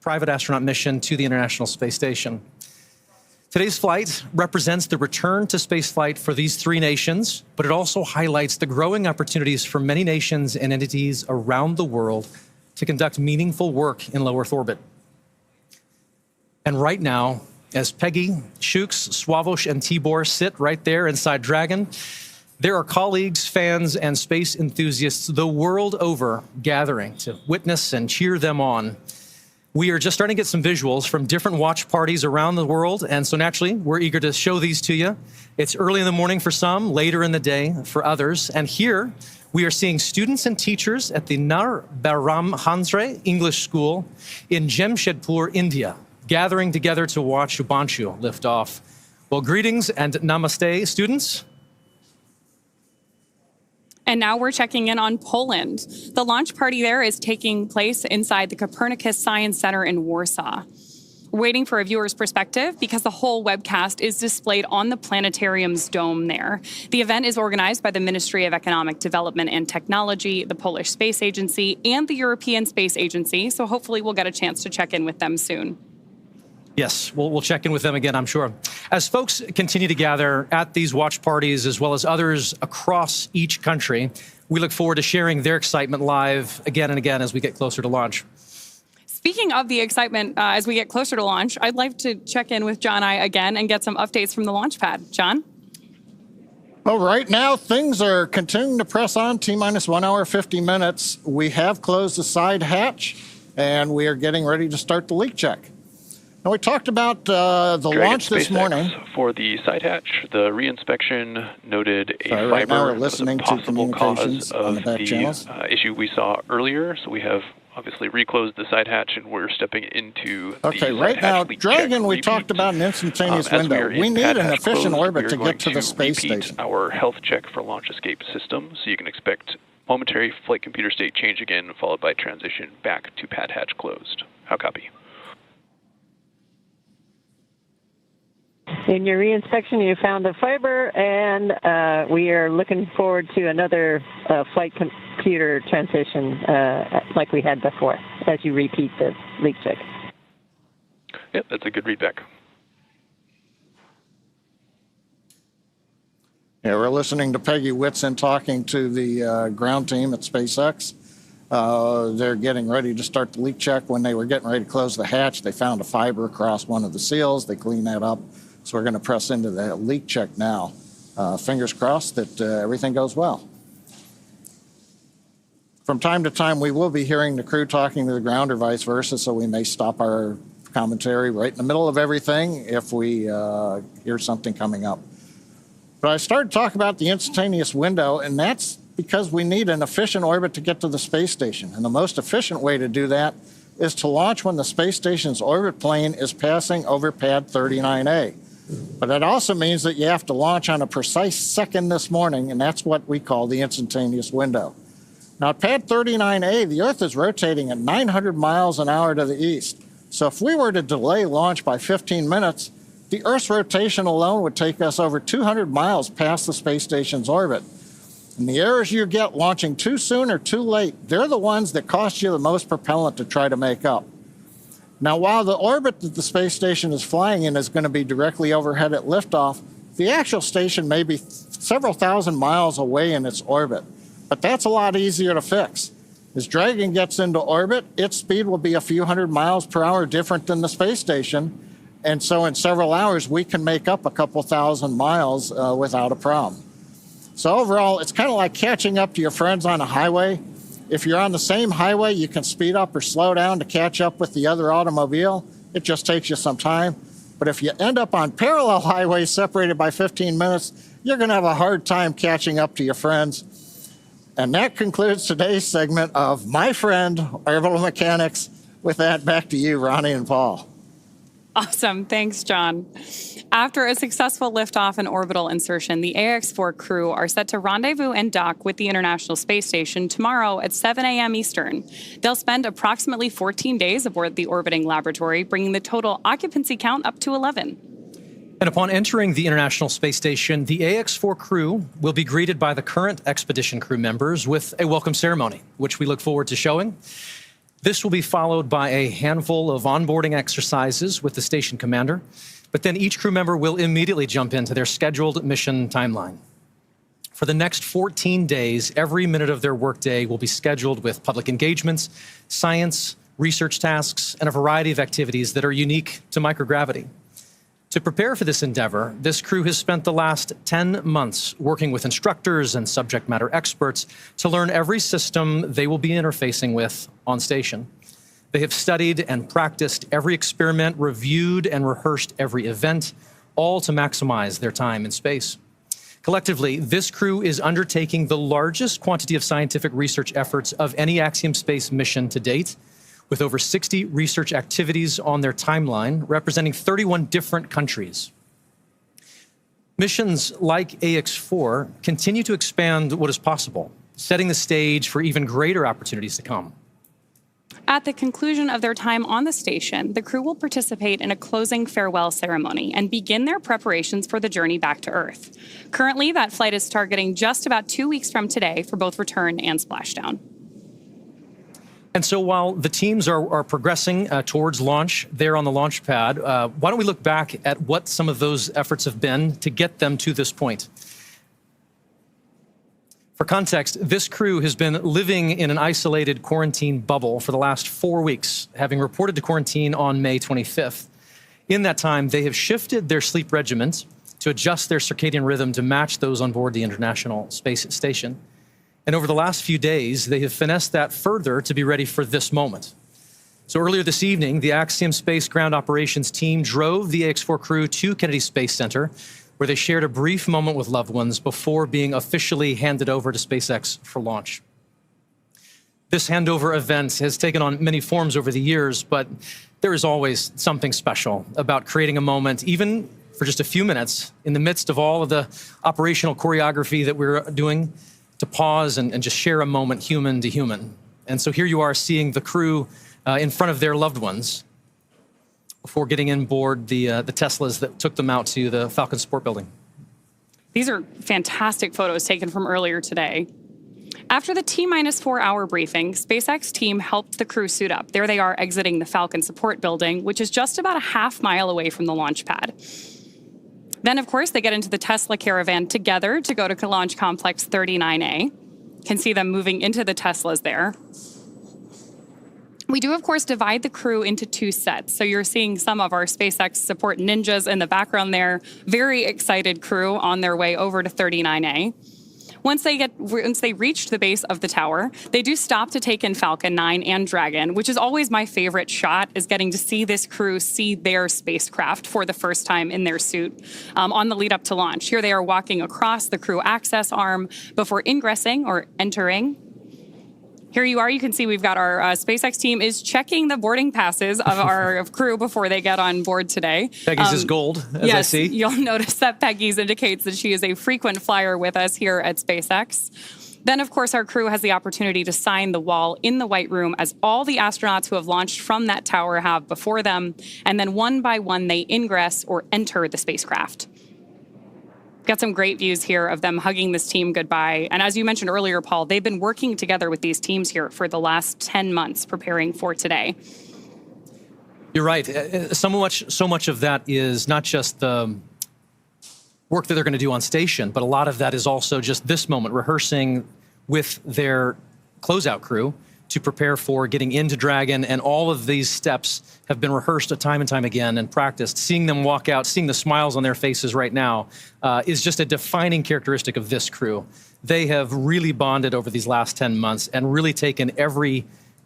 private astronaut mission to the International Space Station. Today's flight represents the return to spaceflight for these three nations, but it also highlights the growing opportunities for many nations and entities around the world to conduct meaningful work in low Earth orbit. And right now, as Peggy, Shooks, Swavush, and Tibor sit right there inside Dragon, there are colleagues, fans, and space enthusiasts the world over gathering to witness and cheer them on. We are just starting to get some visuals from different watch parties around the world, and so naturally, we're eager to show these to you. It's early in the morning for some, later in the day for others, and here we are seeing students and teachers at the Nar Baram Hansre English School in Jamshedpur, India, gathering together to watch Shubhanshu lift off. Well, greetings and namaste, students. And now we're checking in on Poland. The launch party there is taking place inside the Copernicus Science Center in Warsaw. We're waiting for a viewer's perspective because the whole webcast is displayed on the planetarium's dome there. The event is organized by the Ministry of Economic Development and Technology, the Polish Space Agency, and the European Space Agency, so hopefully we'll get a chance to check in with them soon. Yes, we'll check in with them again, I'm sure. As folks continue to gather at these watch parties, as well as others across each country, we look forward to sharing their excitement live again and again as we get closer to launch. Speaking of the excitement as we get closer to launch, I'd like to check in with John I again and get some updates from the launch pad. John? Well, right now, things are continuing to press on. T-minus 1 hour, 50 minutes. We have closed the side hatch, and we are getting ready to start the leak check. Now, we talked about the launch this morning. For the side hatch, the reinspection noted a fiber right now we're listening to possible communications cause of on the back channels. issue we saw earlier. So we have obviously reclosed the side hatch, and we're stepping into okay, the right side now, hatch leak Dragon, check we repeat. talked about an instantaneous As window. We need pad an hatch efficient closed, orbit we are to going get to the space repeat station. Our health check for launch escape system, so you can expect momentary flight computer state change again, followed by transition back to pad hatch closed. How copy? In your reinspection, you found a fiber, and we are looking forward to another flight computer transition like we had before, as you repeat the leak check. Yep, that's a good readback. Yeah, we're listening to Peggy Whitson talking to the ground team at SpaceX. They're getting ready to start the leak check. When they were getting ready to close the hatch, they found a fiber across one of the seals. They cleaned that up. So we're going to press into the leak check now. Fingers crossed that everything goes well. From time to time, we will be hearing the crew talking to the ground or vice versa, so we may stop our commentary right in the middle of everything if we hear something coming up. But I started talking about the instantaneous window, and that's because we need an efficient orbit to get to the space station. And the most efficient way to do that is to launch when the space station's orbit plane is passing over pad 39A. But it also means that you have to launch on a precise second this morning, and that's what we call the instantaneous window. Now, at pad 39A, the Earth is rotating at 900 miles an hour to the east. So if we were to delay launch by 15 minutes, the Earth's rotation alone would take us over 200 miles past the space station's orbit. And the errors you get launching too soon or too late, they're the ones that cost you the most propellant to try to make up. Now, while the orbit that the space station is flying in is going to be directly overhead at liftoff, the actual station may be several thousand miles away in its orbit. But that's a lot easier to fix. As Dragon gets into orbit, its speed will be a few hundred miles per hour different than the space station. And so in several hours, we can make up a couple thousand miles without a problem. So overall, it's kind of like catching up to your friends on a highway. If you're on the same highway, you can speed up or slow down to catch up with the other automobile. It just takes you some time. But if you end up on parallel highways separated by 15 minutes, you're going to have a hard time catching up to your friends. And that concludes today's segment of My Friend, Orbital Mechanics. With that, back to you, Ronnie and Paul. Awesome. Thanks, John. After a successful liftoff and orbital insertion, the AX-4 crew are set to rendezvous and dock with the International Space Station tomorrow at 7 a.m. Eastern. They'll spend approximately 14 days aboard the orbiting laboratory, bringing the total occupancy count up to 11. And upon entering the International Space Station, the AX-4 crew will be greeted by the current expedition crew members with a welcome ceremony, which we look forward to showing. This will be followed by a handful of onboarding exercises with the station commander, but then each crew member will immediately jump into their scheduled mission timeline. For the next 14 days, every minute of their workday will be scheduled with public engagements, science, research tasks, and a variety of activities that are unique to microgravity. To prepare for this endeavor, this crew has spent the last 10 months working with instructors and subject matter experts to learn every system they will be interfacing with on station. They have studied and practiced every experiment, reviewed and rehearsed every event, all to maximize their time in space. Collectively, this crew is undertaking the largest quantity of scientific research efforts of any Axiom space mission to date, with over 60 research activities on their timeline, representing 31 different countries. Missions like AX-4 continue to expand what is possible, setting the stage for even greater opportunities to come. At the conclusion of their time on the station, the crew will participate in a closing farewell ceremony and begin their preparations for the journey back to Earth. Currently, that flight is targeting just about 2 weeks from today for both return and splashdown. And so while the teams are progressing towards launch there on the launch pad, why don't we look back at what some of those efforts have been to get them to this point? For context, this crew has been living in an isolated quarantine bubble for the last 4 weeks, having reported to quarantine on May 25th. In that time, they have shifted their sleep regimens to adjust their circadian rhythm to match those on board the International Space Station. And over the last few days, they have finessed that further to be ready for this moment. So earlier this evening, the Axiom Space Ground Operations team drove the AX-4 crew to Kennedy Space Center, where they shared a brief moment with loved ones before being officially handed over to SpaceX for launch. This handover event has taken on many forms over the years, but there is always something special about creating a moment, even for just a few minutes, in the midst of all of the operational choreography that we're doing, to pause and just share a moment human to human. And so here you are seeing the crew in front of their loved ones before getting in board the Teslas that took them out to the Falcon Support Building. These are fantastic photos taken from earlier today. After the T-minus 4-hour briefing, SpaceX team helped the crew suit up. There they are exiting the Falcon Support Building, which is just about a half-mile away from the launch pad. Then, of course, they get into the Tesla Caravan together to go to Launch Complex 39A. Can see them moving into the Teslas there. We do, of course, divide the crew into 2 sets. So you're seeing some of our SpaceX support ninjas in the background there. Very excited crew on their way over to 39A. Once they reach the base of the tower, they do stop to take in Falcon 9 and Dragon, which is always my favorite shot, is getting to see this crew see their spacecraft for the first time in their suit on the lead up to launch. Here they are walking across the crew access arm before ingressing or entering. Here you are. You can see we've got our SpaceX team is checking the boarding passes of our crew before they get on board today. Peggy's is gold, as I see. You'll notice that Peggy's indicates that she is a frequent flyer with us here at SpaceX. Then, of course, our crew has the opportunity to sign the wall in the White Room, as all the astronauts who have launched from that tower have before them. And then one by one, they ingress or enter the spacecraft. Got some great views here of them hugging this team goodbye. And as you mentioned earlier, Paul, they've been working together with these teams here for the last 10 months preparing for today. You're right. So much of that is not just the work that they're going to do on station, but a lot of that is also just this moment, rehearsing with their closeout crew to prepare for getting into Dragon. And all of these steps have been rehearsed time and time again and practiced. Seeing them walk out, seeing the smiles on their faces right now is just a defining characteristic of this crew. They have really bonded over these last 10 months and really taken every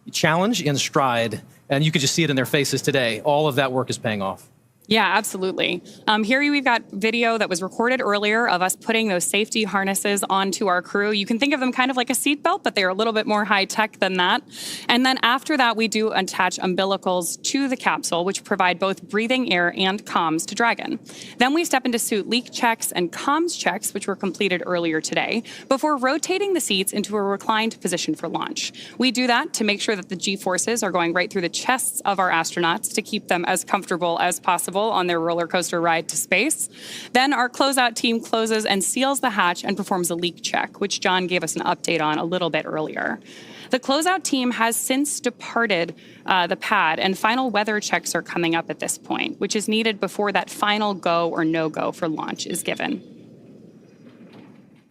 challenge in stride. And you can just see it in their faces today. All of that work is paying off. Yeah, absolutely. Here we've got video that was recorded earlier of us putting those safety harnesses onto our crew. You can think of them kind of like a seatbelt, but they're a little bit more high-tech than that. And then after that, we do attach umbilicals to the capsule, which provide both breathing air and comms to Dragon. Then we step into suit leak checks and comms checks, which were completed earlier today, before rotating the seats into a reclined position for launch. We do that to make sure that the G-forces are going right through the chests of our astronauts to keep them as comfortable as possible approval on their roller coaster ride to space. Then our closeout team closes and seals the hatch and performs a leak check, which John gave us an update on a little bit earlier. The closeout team has since departed the pad, and final weather checks are coming up at this point, which is needed before that final go or no-go for launch is given.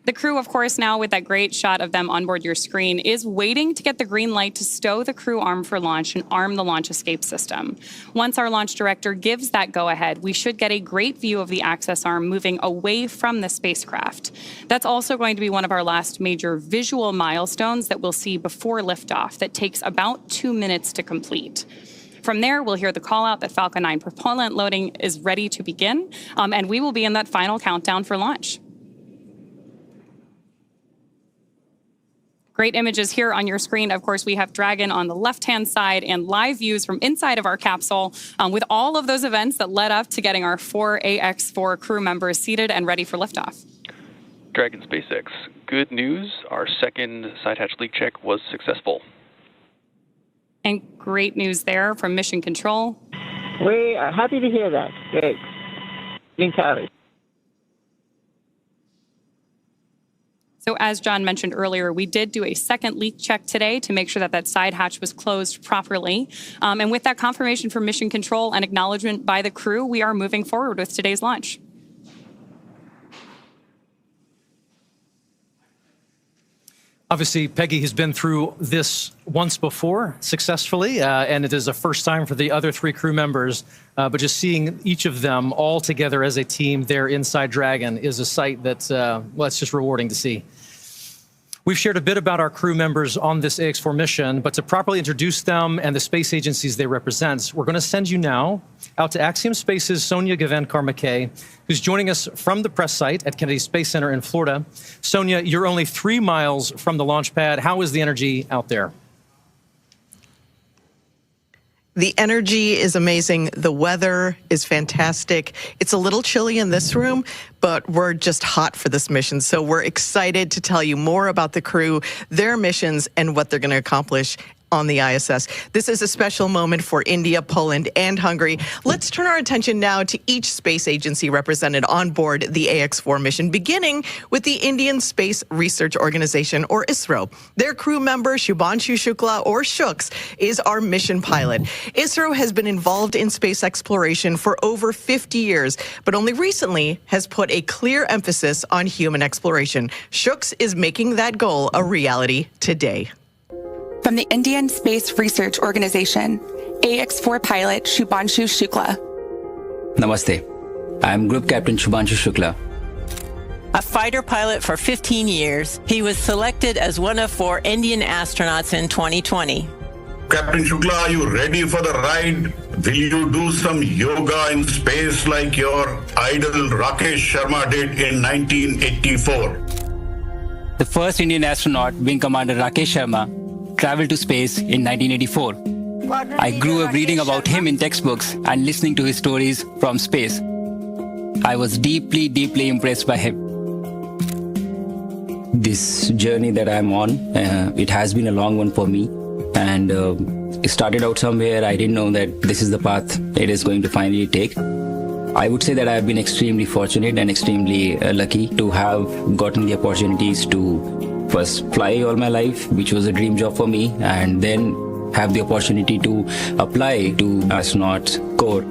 The crew, of course, now with that great shot of them on board your screen, is waiting to get the green light to stow the crew arm for launch and arm the launch escape system. Once our launch director gives that go-ahead, we should get a great view of the access arm moving away from the spacecraft. That's also going to be one of our last major visual milestones that we'll see before liftoff that takes about 2 minutes to complete. From there, we'll hear the call out that Falcon 9 propellant loading is ready to begin, and we will be in that final countdown for launch. Great images here on your screen. Of course, we have Dragon on the left-hand side and live views from inside of our capsule with all of those events that led up to getting our 4 AX-4 crew members seated and ready for liftoff. Dragon SpaceX, good news. Our second side hatch leak check was successful. And great news there from Mission Control. We are happy to hear that. Great. Green carriage. So as John mentioned earlier, we did do a second leak check today to make sure that that side hatch was closed properly. And with that confirmation from Mission Control and acknowledgement by the crew, we are moving forward with today's launch. Obviously, Peggy has been through this once before successfully, and it is a first time for the other 3 crew members. But just seeing each of them all together as a team there inside Dragon is a sight that, well, it's just rewarding to see. We've shared a bit about our crew members on this AX-4 mission, but to properly introduce them and the space agencies they represent, we're going to send you now out to Axiom Space's Sonia Gavan-Carmaquet, who's joining us from the press site at Kennedy Space Center in Florida. Sonia, you're only 3 miles from the launch pad. How is the energy out there? The energy is amazing. The weather is fantastic. It's a little chilly in this room, but we're just hot for this mission. So we're excited to tell you more about the crew, their missions, and what they're going to accomplish on the ISS. This is a special moment for India, Poland, and Hungary. Let's turn our attention now to each space agency represented on board the AX-4 mission, beginning with the Indian Space Research Organization, or ISRO. Their crew member, Shubhanshu Shukla, or Shuks, is our mission pilot. ISRO has been involved in space exploration for over 50 years, but only recently has put a clear emphasis on human exploration. Shuks is making that goal a reality today. From the Indian Space Research Organization, AX-4 pilot Shubhanshu Shukla. Namaste. I'm Group Captain Shubhanshu Shukla. A fighter pilot for 15 years, he was selected as one of 4 Indian astronauts in 2020. Captain Shukla, are you ready for the ride? Will you do some yoga in space like your idol Rakesh Sharma did in 1984? The first Indian astronaut, Wing Commander Rakesh Sharma, traveled to space in 1984. I grew up reading about him in textbooks and listening to his stories from space. I was deeply, deeply impressed by him. This journey that I'm on, it has been a long one for me. And it started out somewhere. I didn't know that this is the path it is going to finally take. I would say that I've been extremely fortunate and extremely lucky to have gotten the opportunities to first fly all my life, which was a dream job for me, and then have the opportunity to apply to astronaut corps,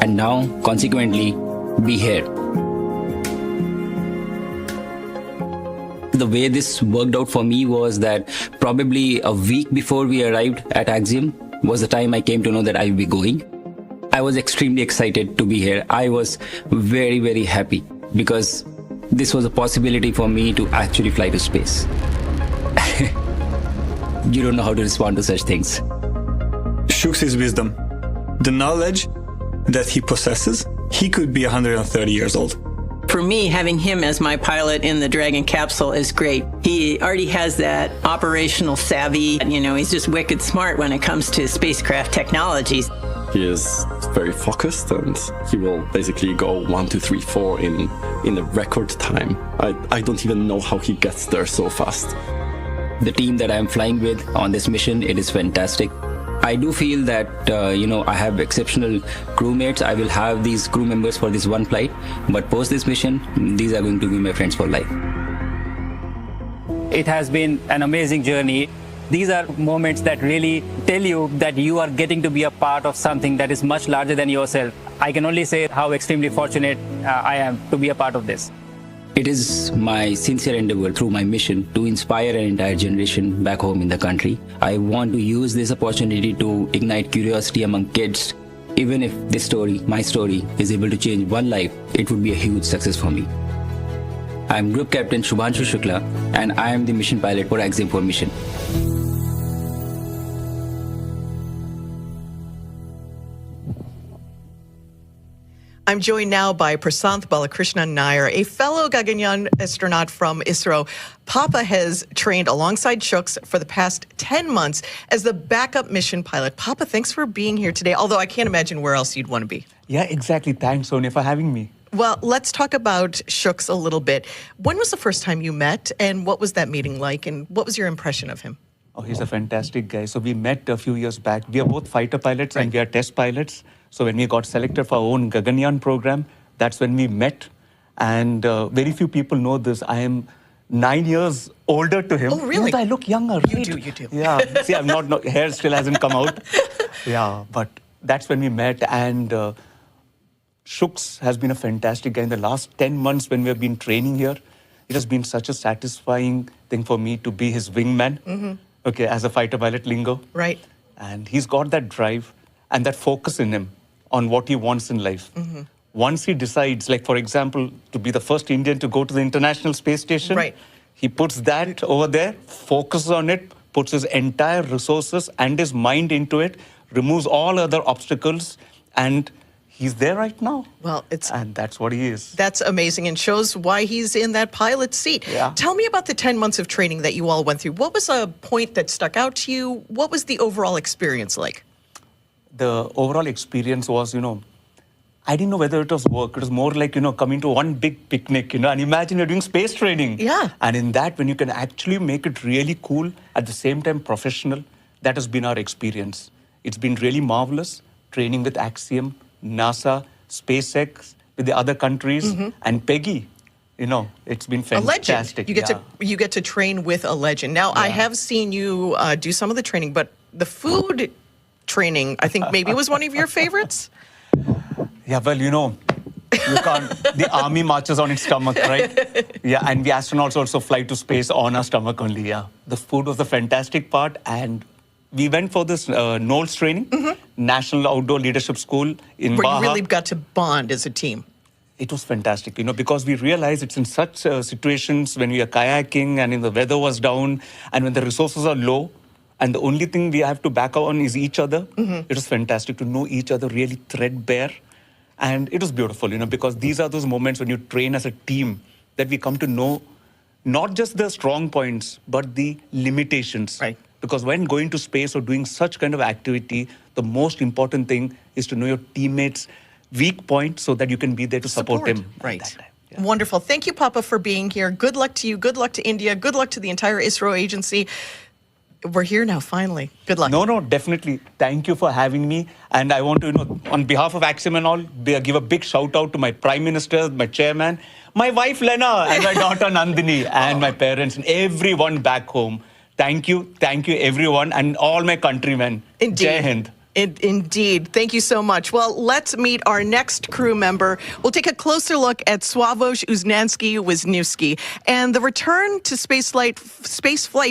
and now consequently be here. The way this worked out for me was that probably a week before we arrived at Axiom was the time I came to know that I will be going. I was extremely excited to be here. I was very, very happy because this was a possibility for me to actually fly to space. You don't know how to respond to such things. Shuks' wisdom, the knowledge that he possesses, he could be 130 years old. For me, having him as my pilot in the Dragon capsule is great. He already has that operational savvy. You know, he's just wicked smart when it comes to spacecraft technologies. He is very focused, and he will basically go 1, 2, 3, 4 in a record time. I don't even know how he gets there so fast. The team that I'm flying with on this mission, it is fantastic. I do feel that, I have exceptional crewmates. I will have these crew members for this one flight, but post this mission, these are going to be my friends for life. It has been an amazing journey. These are moments that really tell you that you are getting to be a part of something that is much larger than yourself. I can only say how extremely fortunate I am to be a part of this. It is my sincere endeavor through my mission to inspire an entire generation back home in the country. I want to use this opportunity to ignite curiosity among kids. Even if this story, my story, is able to change one life, it would be a huge success for me. I am Group Captain Shubhanshu Shukla, and I am the mission pilot for Axiom-4 mission. I'm joined now by Prasanth Balakrishnan Nair, a fellow Gaganyaan astronaut from ISRO. Papa has trained alongside Shooks for the past 10 months as the backup mission pilot. Papa, thanks for being here today, although I can't imagine where else you'd want to be. Yeah, exactly. Thanks, Sonia, for having me. Well, let's talk about Shooks a little bit. When was the first time you met, and what was that meeting like, and what was your impression of him? Oh, he's a fantastic guy. So we met a few years back. We are both fighter pilots and we are test pilots. So when we got selected for our own Gaganyaan program, that's when we met. And very few people know this. I am 9 years older to him. Oh, really? But I look younger, right? You do. Yeah. See, I'm not hair still hasn't come out. Yeah, but that's when we met. And Shooks has been a fantastic guy. In the last 10 months when we have been training here, it has been such a satisfying thing for me to be his wingman. Mm-hmm. Okay, as a fighter pilot lingo. Right. And he's got that drive and that focus in him on what he wants in life. Mm-hmm. Once he decides, like for example, to be the first Indian to go to the International Space Station, right. He puts that over there, focuses on it, puts his entire resources and his mind into it, removes all other obstacles, and he's there right now. Well, and that's what he is. That's amazing and shows why he's in that pilot seat. Yeah. Tell me about the 10 months of training that you all went through. What was a point that stuck out to you? What was the overall experience like? The overall experience was, I didn't know whether it was work. It was more like, coming to one big picnic, and imagine you're doing space training. Yeah. And in that, when you can actually make it really cool, at the same time professional, that has been our experience. It's been really marvelous, training with Axiom, NASA, SpaceX, with the other countries, and Peggy. It's been fantastic. A legend. You get to train with a legend. Now, I have seen you do some of the training, but the food training, I think maybe was one of your favorites? Yeah, well, you can't, the army marches on its stomach, right? Yeah, and we astronauts also fly to space on our stomach only, yeah. The food was the fantastic part, and we went for this NOLS training, National Outdoor Leadership School in Baja. Where you really got to bond as a team. It was fantastic, because we realized it's in such situations when we are kayaking and the weather was down and when the resources are low and the only thing we have to back on is each other. It was fantastic to know each other really threadbare. And it was beautiful, because these are those moments when you train as a team that we come to know not just the strong points, but the limitations. Right. Because when going to space or doing such kind of activity, the most important thing is to know your teammates' weak point so that you can be there to support him. Right. Yeah. Wonderful. Thank you, Papa, for being here. Good luck to you. Good luck to India. Good luck to the entire ISRO agency. We're here now, finally. Good luck. No, definitely. Thank you for having me. And I want to, on behalf of Axiom and all, give a big shout out to my Prime Minister, my Chairman, my wife Lena, and my daughter Nandini, and my parents, and everyone back home. Thank you, everyone, and all my countrymen. Indeed. Jai Hind. Indeed. Thank you so much. Well, let's meet our next crew member. We'll take a closer look at Sławomir Uznański-Wisniewski and the return to space flight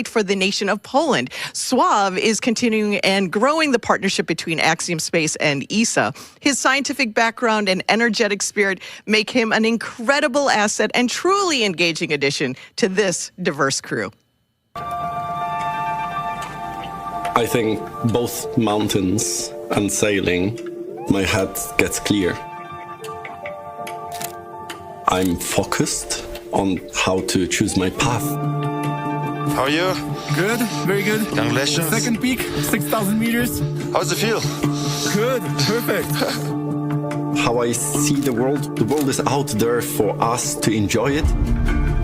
for the nation of Poland. Sław is continuing and growing the partnership between Axiom Space and ESA. His scientific background and energetic spirit make him an incredible asset and truly engaging addition to this diverse crew. I think both mountains and sailing, my head gets clear. I'm focused on how to choose my path. How are you? Good, very good. Congratulations. Second peak, 6,000 meters. How does it feel? Good, perfect. How I see the world is out there for us to enjoy it.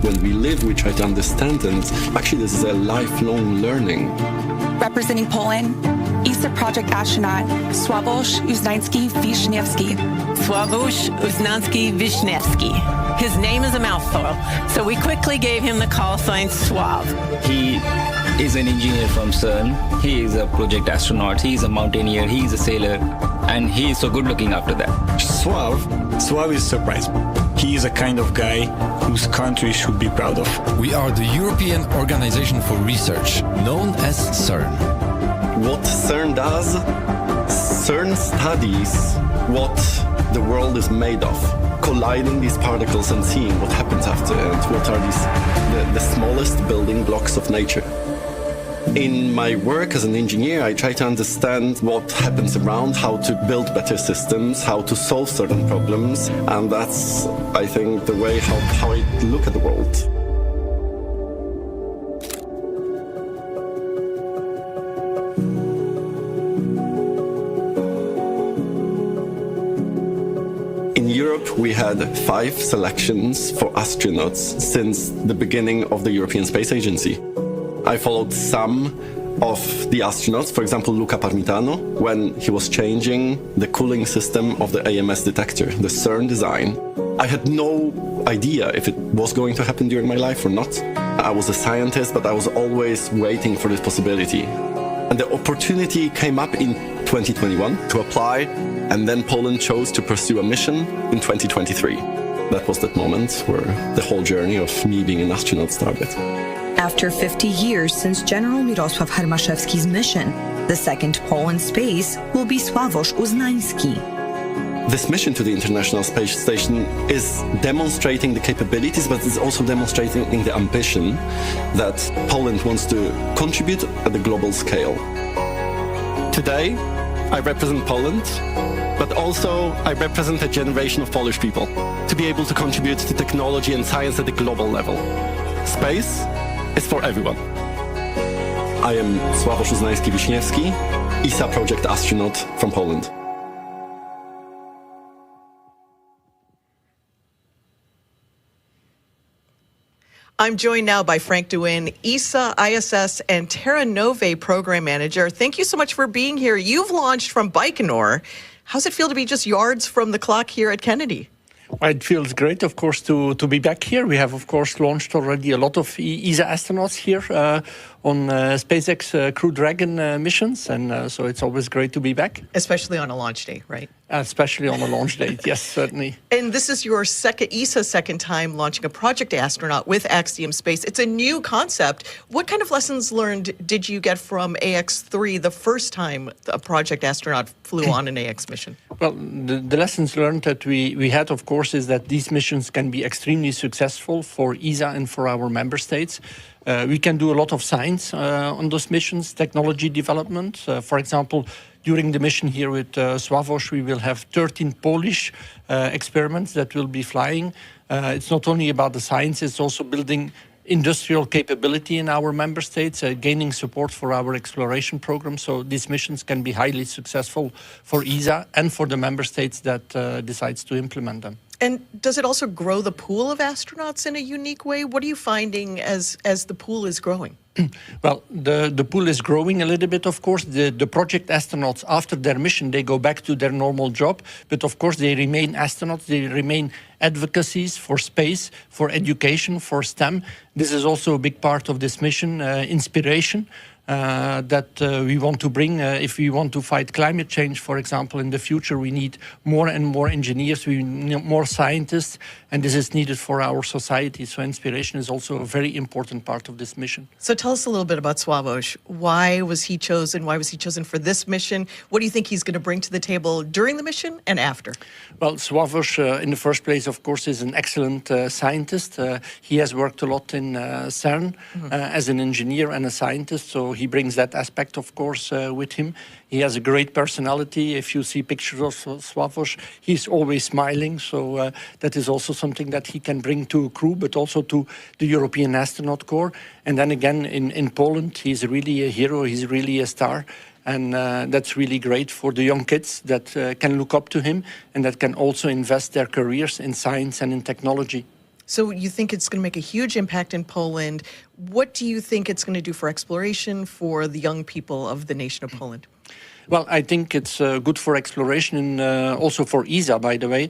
When we live, we try to understand, and actually this is a lifelong learning. Representing Poland, ESA introduce the project astronaut, Sławosz Uznański-Wiśniewski. Sławosz Uznański-Wiśniewski. His name is a mouthful, so we quickly gave him the call sign Swav. He is an engineer from CERN. He is a project astronaut. He is a mountaineer. He is a sailor. And he is so good looking after that. Swav is surprised. He is a kind of guy whose country should be proud of. We are the European Organization for Research, known as CERN. What CERN does, CERN studies what the world is made of, colliding these particles and seeing what happens after and what are the smallest building blocks of nature. In my work as an engineer, I try to understand what happens around, how to build better systems, how to solve certain problems, and that's, I think, the way how I look at the world. In Europe, we had 5 selections for astronauts since the beginning of the European Space Agency. I followed some of the astronauts, for example, Luca Parmitano, when he was changing the cooling system of the AMS detector, the CERN design. I had no idea if it was going to happen during my life or not. I was a scientist, but I was always waiting for this possibility. And the opportunity came up in 2021 to apply, and then Poland chose to pursue a mission in 2023. That was that moment where the whole journey of me being an astronaut started. After 50 years since General Mirosław Hermaszewski's mission, the second Pole in space will be Sławosz Uznański. This mission to the International Space Station is demonstrating the capabilities, but it's also demonstrating the ambition that Poland wants to contribute at the global scale. Today, I represent Poland, but also I represent a generation of Polish people to be able to contribute to technology and science at the global level. Space is for everyone. I am Sławosz Uznański-Wiśniewski, ESA project astronaut from Poland. I'm joined now by Frank Duin, ESA, ISS, and Terra Nove program manager. Thank you so much for being here. You've launched from Baikonur. How's it feel to be just yards from the clock here at Kennedy? Well, it feels great, of course, to be back here. We have, of course, launched already a lot of ESA astronauts here on SpaceX Crew Dragon missions, and so it's always great to be back. Especially on a launch day, right? Especially on a launch date, yes, certainly. And this is your ESA's second time launching a project astronaut with Axiom Space. It's a new concept. What kind of lessons learned did you get from AX3 the first time a project astronaut flew on an AX mission? Well, the lessons learned that we had, of course, is that these missions can be extremely successful for ESA and for our member states. We can do a lot of science on those missions, technology development. For example, during the mission here with Sławosz, we will have 13 Polish experiments that will be flying. It's not only about the science, it's also building industrial capability in our member states, gaining support for our exploration program. So these missions can be highly successful for ESA and for the member states that decides to implement them. And does it also grow the pool of astronauts in a unique way? What are you finding as the pool is growing? Well, the pool is growing a little bit, of course. The project astronauts, after their mission, they go back to their normal job. But of course, they remain astronauts. They remain advocacies for space, for education, for STEM. This is also a big part of this mission, inspiration. That we want to bring. If we want to fight climate change, for example, in the future, we need more and more engineers, we need more scientists, and this is needed for our society. So inspiration is also a very important part of this mission. So tell us a little bit about Sławosz. Why was he chosen? Why was he chosen for this mission? What do you think he's going to bring to the table during the mission and after? Well, Sławosz, in the first place, of course, is an excellent scientist. He has worked a lot in CERN as an engineer and a scientist, so he brings that aspect, of course, with him. He has a great personality. If you see pictures of Sławosz, he's always smiling. So that is also something that he can bring to a crew, but also to the European Astronaut Corps. And then again, in Poland, he's really a hero. He's really a star. And that's really great for the young kids that can look up to him and that can also invest their careers in science and in technology. So you think it's going to make a huge impact in Poland. What do you think it's going to do for exploration for the young people of the nation of Poland? Well, I think it's good for exploration and also for ESA, by the way,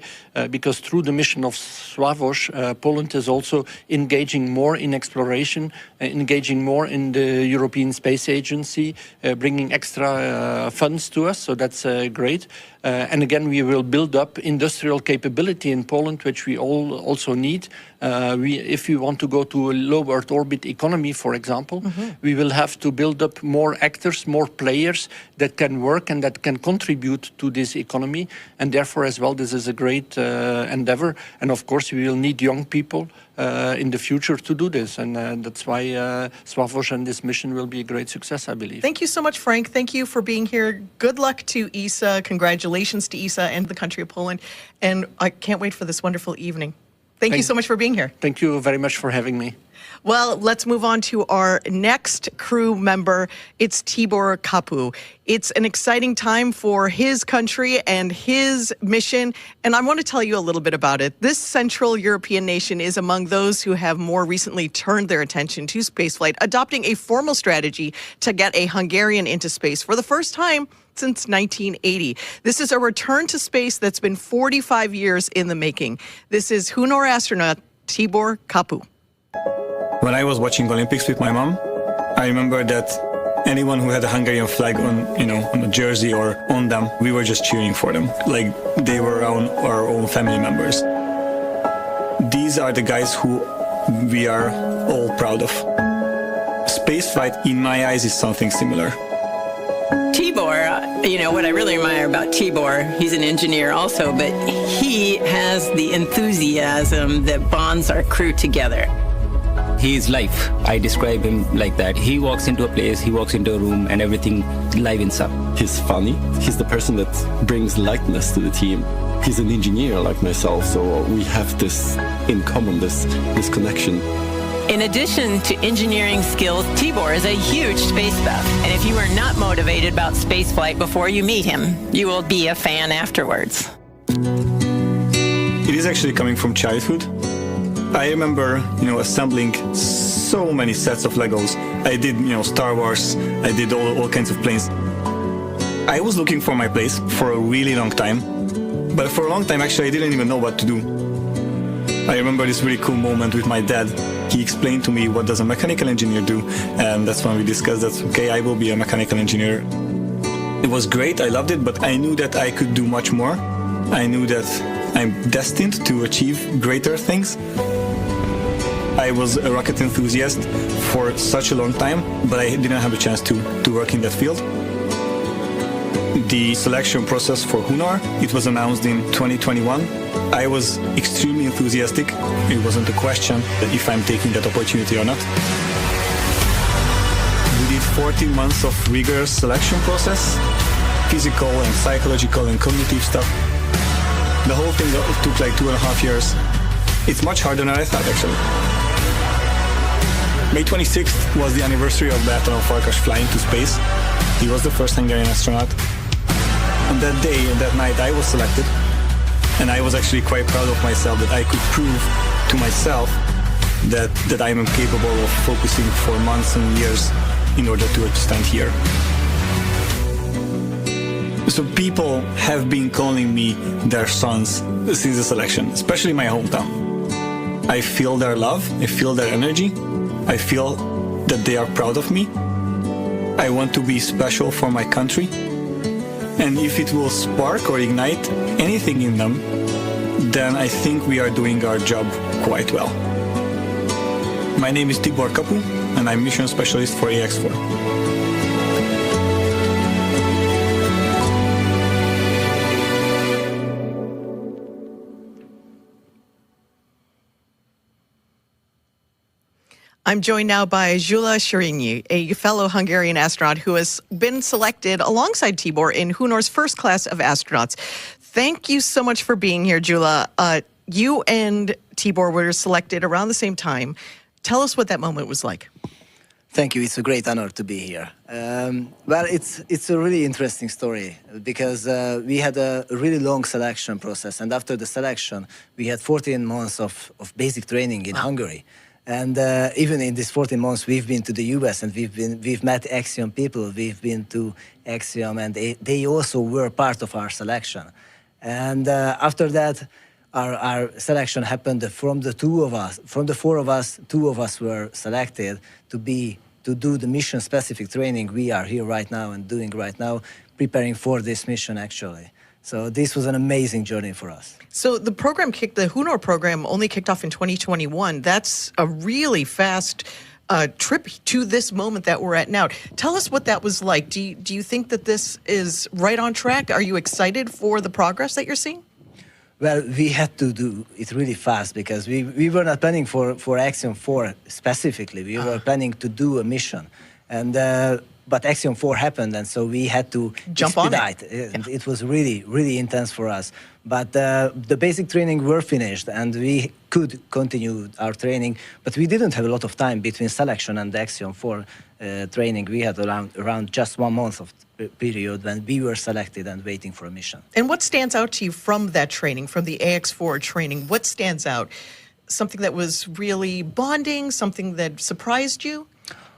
because through the mission of Sławomir, Poland is also engaging more in exploration, engaging more in the European Space Agency, bringing extra funds to us, so that's great. And again, we will build up industrial capability in Poland, which we all also need. If we want to go to a low Earth orbit economy, for example, we will have to build up more actors, more players that can work and that can contribute to this economy. And therefore, as well, this is a great endeavor. And of course, we will need young people in the future to do this. And that's why Sławomir and this mission will be a great success, I believe. Thank you so much, Frank. Thank you for being here. Good luck to ESA. Congratulations to ESA and the country of Poland. And I can't wait for this wonderful evening. Thank you so much for being here. Thank you very much for having me. Well, let's move on to our next crew member. It's Tibor Kapu. It's an exciting time for his country and his mission, and I want to tell you a little bit about it. This Central European nation is among those who have more recently turned their attention to spaceflight, adopting a formal strategy to get a Hungarian into space for the first time since 1980. This is a return to space that's been 45 years in the making. This is Hunor astronaut Tibor Kapu. When I was watching Olympics with my mom, I remember that anyone who had a Hungarian flag on, on a jersey or on them, we were just cheering for them, like they were our own family members. These are the guys who we are all proud of. Spaceflight, in my eyes, is something similar. Tibor, what I really admire about Tibor, he's an engineer also, but he has the enthusiasm that bonds our crew together. He is life. I describe him like that. He walks into a place, he walks into a room, and everything livens up. He's funny. He's the person that brings lightness to the team. He's an engineer like myself, so we have this in common, this connection. In addition to engineering skills, Tibor is a huge space buff. And if you are not motivated about spaceflight before you meet him, you will be a fan afterwards. It is actually coming from childhood. I remember, assembling so many sets of Legos. I did, Star Wars. I did all kinds of planes. I was looking for my place for a really long time. But for a long time, actually, I didn't even know what to do. I remember this really cool moment with my dad. He explained to me what does a mechanical engineer do. And that's when we discussed that, okay, I will be a mechanical engineer. It was great. I loved it, but I knew that I could do much more. I knew that I'm destined to achieve greater things. I was a rocket enthusiast for such a long time, but I didn't have a chance to work in that field. The selection process for Hunor, it was announced in 2021. I was extremely enthusiastic. It wasn't a question if I'm taking that opportunity or not. We did 14 months of rigorous selection process, physical and psychological and cognitive stuff. The whole thing took like 2.5 years. It's much harder than I thought, actually. May 26th was the anniversary of Bertalan Farkas flying to space. He was the first Hungarian astronaut. On that day and that night, I was selected. And I was actually quite proud of myself that I could prove to myself that I am capable of focusing for months and years in order to stand here. So people have been calling me their sons since the selection, especially my hometown. I feel their love, I feel their energy, I feel that they are proud of me. I want to be special for my country. And if it will spark or ignite anything in them, then I think we are doing our job quite well. My name is Tibor Kapu, and I'm mission specialist for AX-4. I'm joined now by Gyula Szirinyi, a fellow Hungarian astronaut who has been selected alongside Tibor in Hunor's first class of astronauts. Thank you so much for being here, Gyula. You and Tibor were selected around the same time. Tell us what that moment was like. Thank you. It's a great honor to be here. Well, it's a really interesting story because we had a really long selection process, and after the selection, we had 14 months of basic training in Hungary. And even in these 14 months, we've been to the US and we've met Axiom people. We've been to Axiom, and they also were part of our selection. And after that, our selection happened from the four of us, 2 of us were selected to do the mission-specific training we are here right now and doing right now, preparing for this mission actually. So this was an amazing journey for us. So the Hunor program only kicked off in 2021. That's a really fast trip to this moment that we're at now. Tell us what that was like. Do you think that this is right on track? Are you excited for the progress that you're seeing? Well, we had to do it really fast because we were not planning for Axiom-4 specifically. We were planning to do a mission. And but Axiom-4 happened, and so we had to jump on it. And it was really, really intense for us. But the basic training were finished, and we could continue our training. But we didn't have a lot of time between selection and the Axiom-4 training. We had around just 1 month of period when we were selected and waiting for a mission. And what stands out to you from that training, from the AX4 training? What stands out? Something that was really bonding, something that surprised you?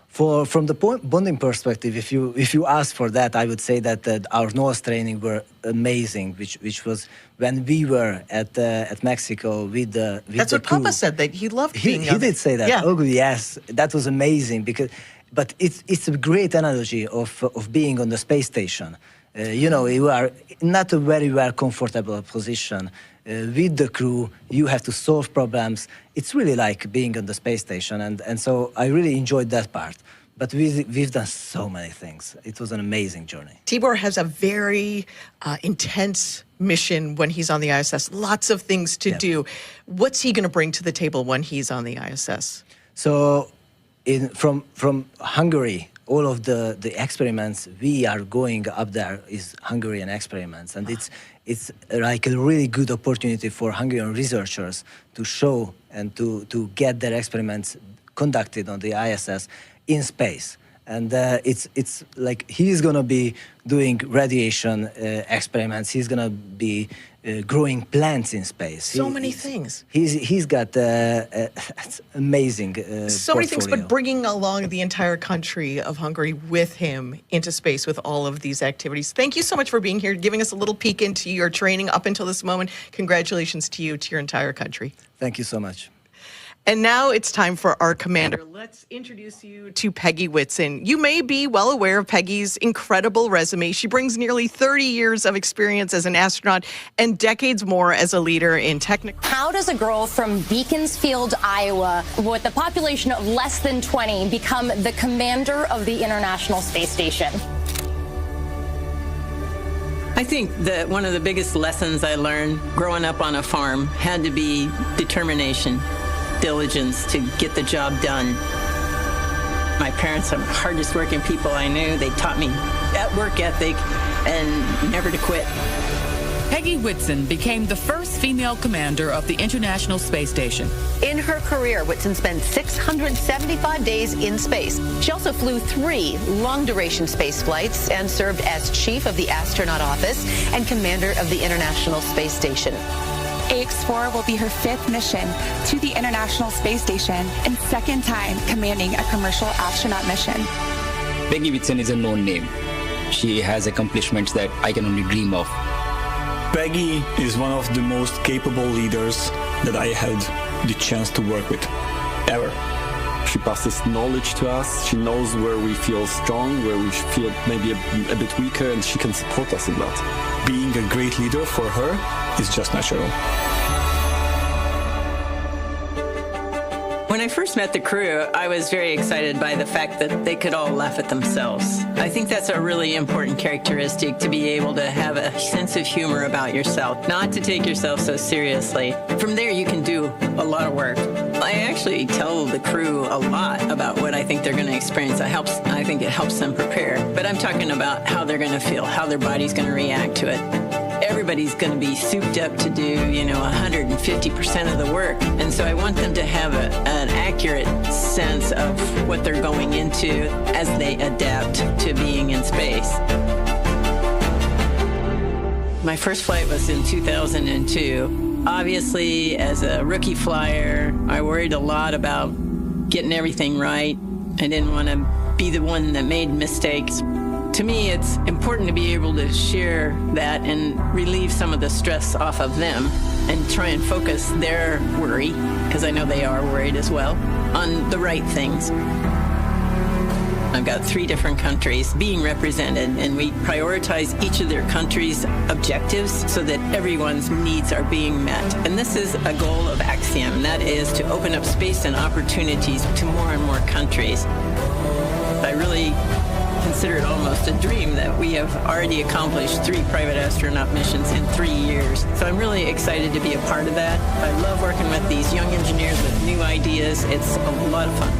From the bonding perspective, if you ask for that, I would say that our nose training were amazing, which was when we were at Mexico with the That's what crew. Papa said, that he loved being He did say that. Yeah. Oh yes, that was amazing but it's a great analogy of being on the space station. You are not a very well comfortable position. With the crew, you have to solve problems. It's really like being on the space station, and so I really enjoyed that part. But we've done so many things. It was an amazing journey. Tibor has a very intense mission when he's on the ISS. Lots of things to do. What's he going to bring to the table when he's on the ISS? So, from Hungary, all of the experiments we are going up there is Hungarian experiments, and it's like a really good opportunity for Hungarian researchers to show and to get their experiments conducted on the ISS in space. And it's like he's going to be doing radiation experiments. He's going to be growing plants in space. So many things. He's got amazing so many things, but bringing along the entire country of Hungary with him into space with all of these activities. Thank you so much for being here, giving us a little peek into your training up until this moment. Congratulations to you, to your entire country. Thank you so much. And now it's time for our commander. Let's introduce you to Peggy Whitson. You may be well aware of Peggy's incredible resume. She brings nearly 30 years of experience as an astronaut and decades more as a leader in technical. How does a girl from Beaconsfield, Iowa, with a population of less than 20, become the commander of the International Space Station? I think that one of the biggest lessons I learned growing up on a farm had to be determination. Diligence to get the job done. My parents are the hardest working people I knew. They taught me that work ethic and never to quit. Peggy Whitson became the first female commander of the International Space Station. In her career, Whitson spent 675 days in space. She also flew 3 long-duration space flights and served as chief of the astronaut office and commander of the International Space Station. AX-4 will be her 5th mission to the International Space Station and 2nd time commanding a commercial astronaut mission. Peggy Whitson is a known name. She has accomplishments that I can only dream of. Peggy is one of the most capable leaders that I had the chance to work with, ever. She passes knowledge to us. She knows where we feel strong, where we feel maybe a bit weaker, and she can support us in that. Being a great leader for her is just natural. When I first met the crew, I was very excited by the fact that they could all laugh at themselves. I think that's a really important characteristic, to be able to have a sense of humor about yourself, not to take yourself so seriously. From there, you can do a lot of work. I actually tell the crew a lot about what I think they're going to experience. I think it helps them prepare. But I'm talking about how they're going to feel, how their body's going to react to it. Everybody's going to be souped up to do, 150% of the work. And so I want them to have an accurate sense of what they're going into as they adapt to being in space. My first flight was in 2002. Obviously, as a rookie flyer, I worried a lot about getting everything right. I didn't want to be the one that made mistakes. To me, it's important to be able to share that and relieve some of the stress off of them and try and focus their worry, because I know they are worried as well, on the right things. I've got 3 different countries being represented, and we prioritize each of their countries' objectives so that everyone's needs are being met. And this is a goal of Axiom, and that is to open up space and opportunities to more and more countries. I really consider it almost a dream that we have already accomplished 3 private astronaut missions in 3 years. So I'm really excited to be a part of that. I love working with these young engineers with new ideas. It's a lot of fun.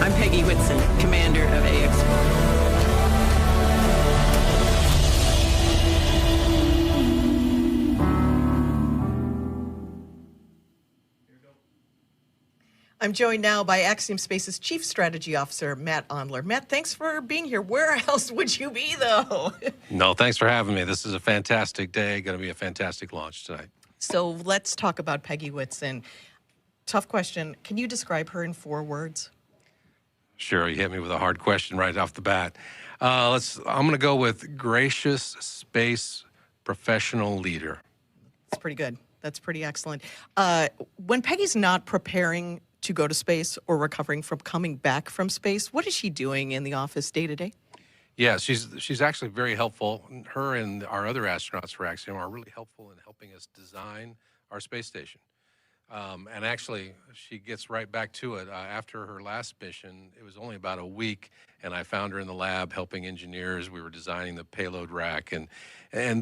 I'm Peggy Whitson, commander of AX-4. I'm joined now by Axiom Space's Chief Strategy Officer, Matt Ondler. Matt, thanks for being here. Where else would you be, though? No, thanks for having me. This is a fantastic day. Going to be a fantastic launch tonight. So let's talk about Peggy Whitson. Tough question. Can you describe her in 4 words? Sure, you hit me with a hard question right off the bat. I'm going to go with gracious space professional leader. That's pretty good. That's pretty excellent. When Peggy's not preparing to go to space or recovering from coming back from space, what is she doing in the office day to day? Yeah, she's actually very helpful. Her and our other astronauts for Axiom are really helpful in helping us design our space station. And actually, she gets right back to it. After her last mission, it was only about a week, and I found her in the lab helping engineers. We were designing the payload rack, and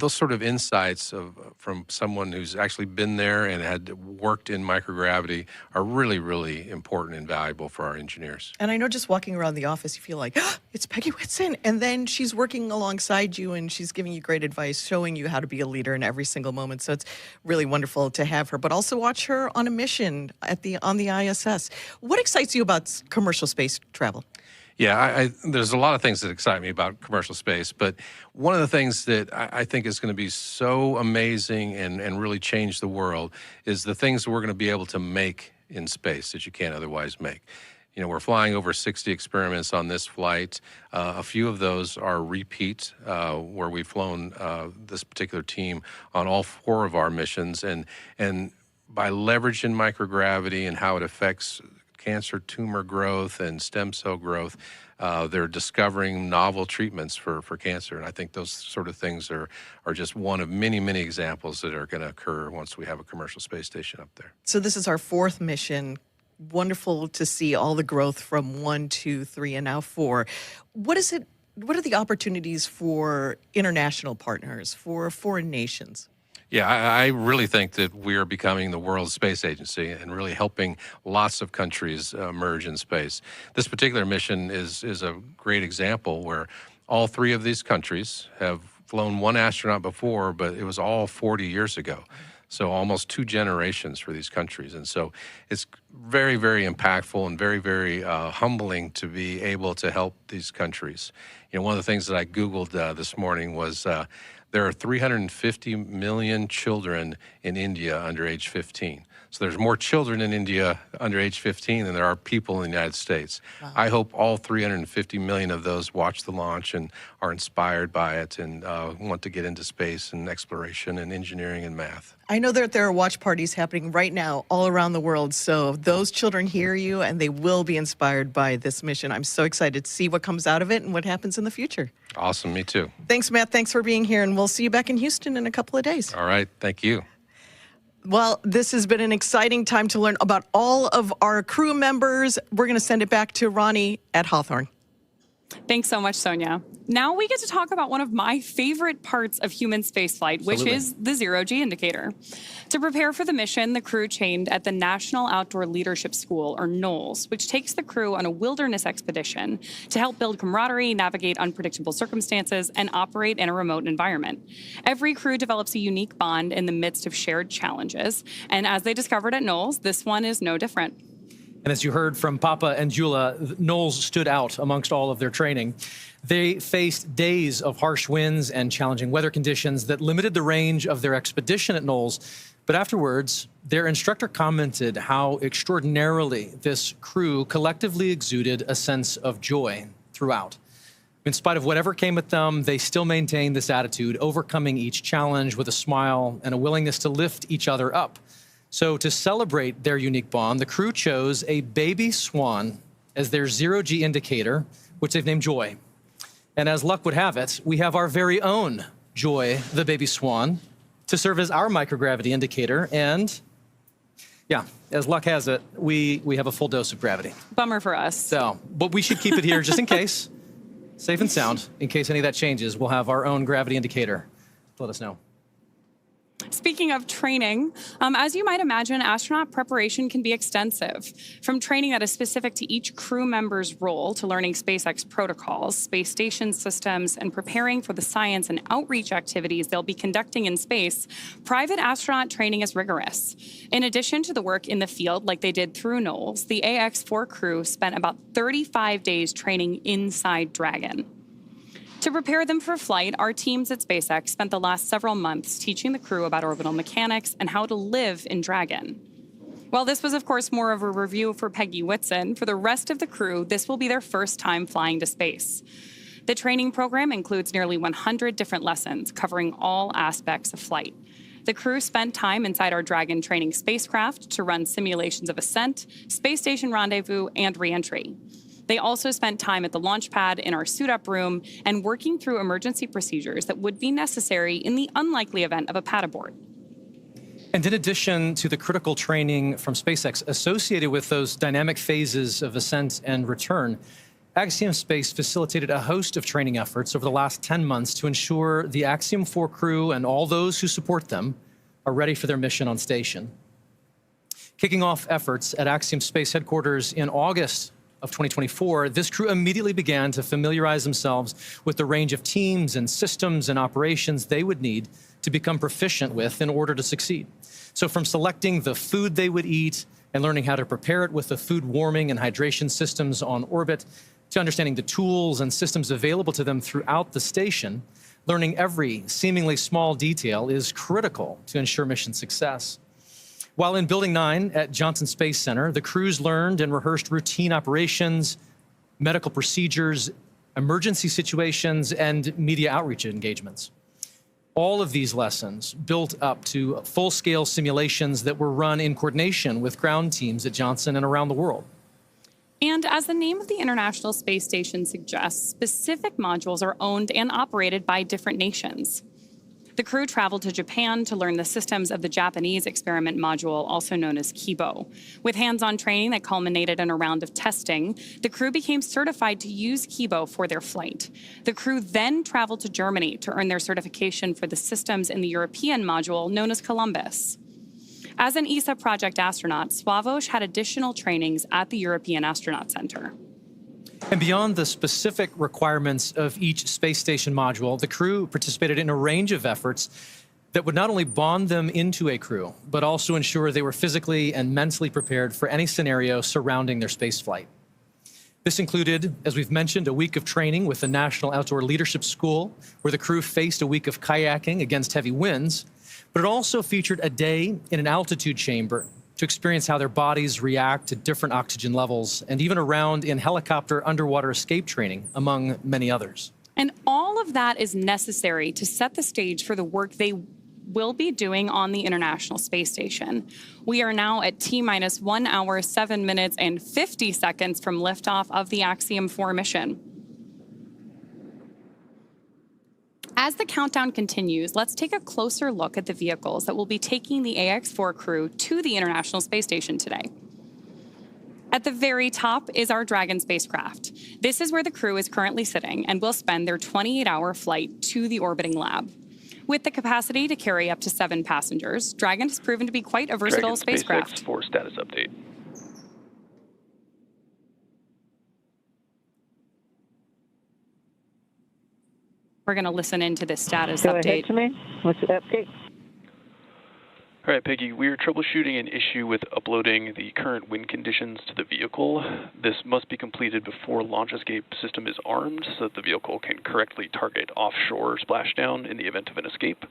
those sort of insights from someone who's actually been there and had worked in microgravity are really, really important and valuable for our engineers. And I know just walking around the office, you feel like, oh, it's Peggy Whitson. And then she's working alongside you, and she's giving you great advice, showing you how to be a leader in every single moment. So it's really wonderful to have her, but also watch her on a mission on the ISS. What excites you about commercial space travel? Yeah, there's a lot of things that excite me about commercial space, but one of the things that I think is going to be so amazing and really change the world is the things that we're going to be able to make in space that you can't otherwise make. You know, we're flying over 60 experiments on this flight. A few of those are repeat, where we've flown this particular team on all 4 of our missions, and by leveraging microgravity and how it affects cancer tumor growth and stem cell growth, they're discovering novel treatments for cancer. And I think those sort of things are just one of many, many examples that are going to occur once we have a commercial space station up there. So this is our 4th mission. Wonderful to see all the growth from 1, 2, 3, and now 4. What are the opportunities for international partners, for foreign nations? Yeah, I really think that we are becoming the world's space agency and really helping lots of countries emerge in space. This particular mission is a great example where all 3 of these countries have flown 1 astronaut before, but it was all 40 years ago. So almost 2 generations for these countries. And so it's very, very impactful and very, very humbling to be able to help these countries. You know, one of the things that I Googled this morning was there are 350 million children in India under age 15. So there's more children in India under age 15 than there are people in the United States. Wow. I hope all 350 million of those watch the launch and are inspired by it and want to get into space and exploration and engineering and math. I know that there are watch parties happening right now all around the world, so those children hear you and they will be inspired by this mission. I'm so excited to see what comes out of it and what happens in the future. Awesome, me too. Thanks, Matt. Thanks for being here, and we'll see you back in Houston in a couple of days. All right, thank you. Well, this has been an exciting time to learn about all of our crew members. We're going to send it back to Ronnie at Hawthorne. Thanks so much, Sonia. Now we get to talk about one of my favorite parts of human spaceflight, which is the zero-G indicator. To prepare for the mission, the crew trained at the National Outdoor Leadership School, or NOLS, which takes the crew on a wilderness expedition to help build camaraderie, navigate unpredictable circumstances, and operate in a remote environment. Every crew develops a unique bond in the midst of shared challenges, and as they discovered at NOLS, this one is no different. And as you heard from Papa and Jula, Knowles stood out amongst all of their training. They faced days of harsh winds and challenging weather conditions that limited the range of their expedition at Knowles. But afterwards, their instructor commented how extraordinarily this crew collectively exuded a sense of joy throughout. In spite of whatever came at them, they still maintained this attitude, overcoming each challenge with a smile and a willingness to lift each other up. So to celebrate their unique bond, the crew chose a baby swan as their zero-G indicator, which they've named Joy. And as luck would have it, we have our very own Joy, the baby swan, to serve as our microgravity indicator. And yeah, as luck has it, we have a full dose of gravity. Bummer for us. So, but we should keep it here just in case, safe and sound. In case any of that changes, we'll have our own gravity indicator. Let us know. Speaking of training, as you might imagine, astronaut preparation can be extensive. From training that is specific to each crew member's role to learning SpaceX protocols, space station systems, and preparing for the science and outreach activities they'll be conducting in space, private astronaut training is rigorous. In addition to the work in the field like they did through Knowles, the AX-4 crew spent about 35 days training inside Dragon. To prepare them for flight, our teams at SpaceX spent the last several months teaching the crew about orbital mechanics and how to live in Dragon. While this was, of course, more of a review for Peggy Whitson, for the rest of the crew, this will be their first time flying to space. The training program includes nearly 100 different lessons covering all aspects of flight. The crew spent time inside our Dragon training spacecraft to run simulations of ascent, space station rendezvous, and re-entry. They also spent time at the launch pad in our suit-up room and working through emergency procedures that would be necessary in the unlikely event of a pad abort. And in addition to the critical training from SpaceX associated with those dynamic phases of ascent and return, Axiom Space facilitated a host of training efforts over the last 10 months to ensure the Axiom-4 crew and all those who support them are ready for their mission on station. Kicking off efforts at Axiom Space headquarters in August of 2024, this crew immediately began to familiarize themselves with the range of teams and systems and operations they would need to become proficient with in order to succeed. So from selecting the food they would eat and learning how to prepare it with the food warming and hydration systems on orbit, to understanding the tools and systems available to them throughout the station, learning every seemingly small detail is critical to ensure mission success. While in Building 9 at Johnson Space Center, the crews learned and rehearsed routine operations, medical procedures, emergency situations, and media outreach engagements. All of these lessons built up to full-scale simulations that were run in coordination with ground teams at Johnson and around the world. And as the name of the International Space Station suggests, specific modules are owned and operated by different nations. The crew traveled to Japan to learn the systems of the Japanese experiment module, also known as Kibo. With hands-on training that culminated in a round of testing, the crew became certified to use Kibo for their flight. The crew then traveled to Germany to earn their certification for the systems in the European module, known as Columbus. As an ESA project astronaut, Sławomir had additional trainings at the European Astronaut Center. And beyond the specific requirements of each space station module, the crew participated in a range of efforts that would not only bond them into a crew, but also ensure they were physically and mentally prepared for any scenario surrounding their space flight. This included, as we've mentioned, a week of training with the National Outdoor Leadership School, where the crew faced a week of kayaking against heavy winds, but it also featured a day in an altitude chamber to experience how their bodies react to different oxygen levels, and even a round in helicopter underwater escape training, among many others. And all of that is necessary to set the stage for the work they will be doing on the International Space Station. We are now at T-minus 1 hour, 7 minutes, and 50 seconds from liftoff of the Axiom-4 mission. As the countdown continues, let's take a closer look at the vehicles that will be taking the AX-4 crew to the International Space Station today. At the very top is our Dragon spacecraft. This is where the crew is currently sitting and will spend their 28-hour flight to the orbiting lab. With the capacity to carry up to 7 passengers, Dragon has proven to be quite a versatile spacecraft. SpaceX-4 status update. We're going to listen into this status Go update. ahead to me. What's the update? All right, Peggy, we are troubleshooting an issue with uploading the current wind conditions to the vehicle. This must be completed before launch escape system is armed so that the vehicle can correctly target offshore splashdown in the event of an escape.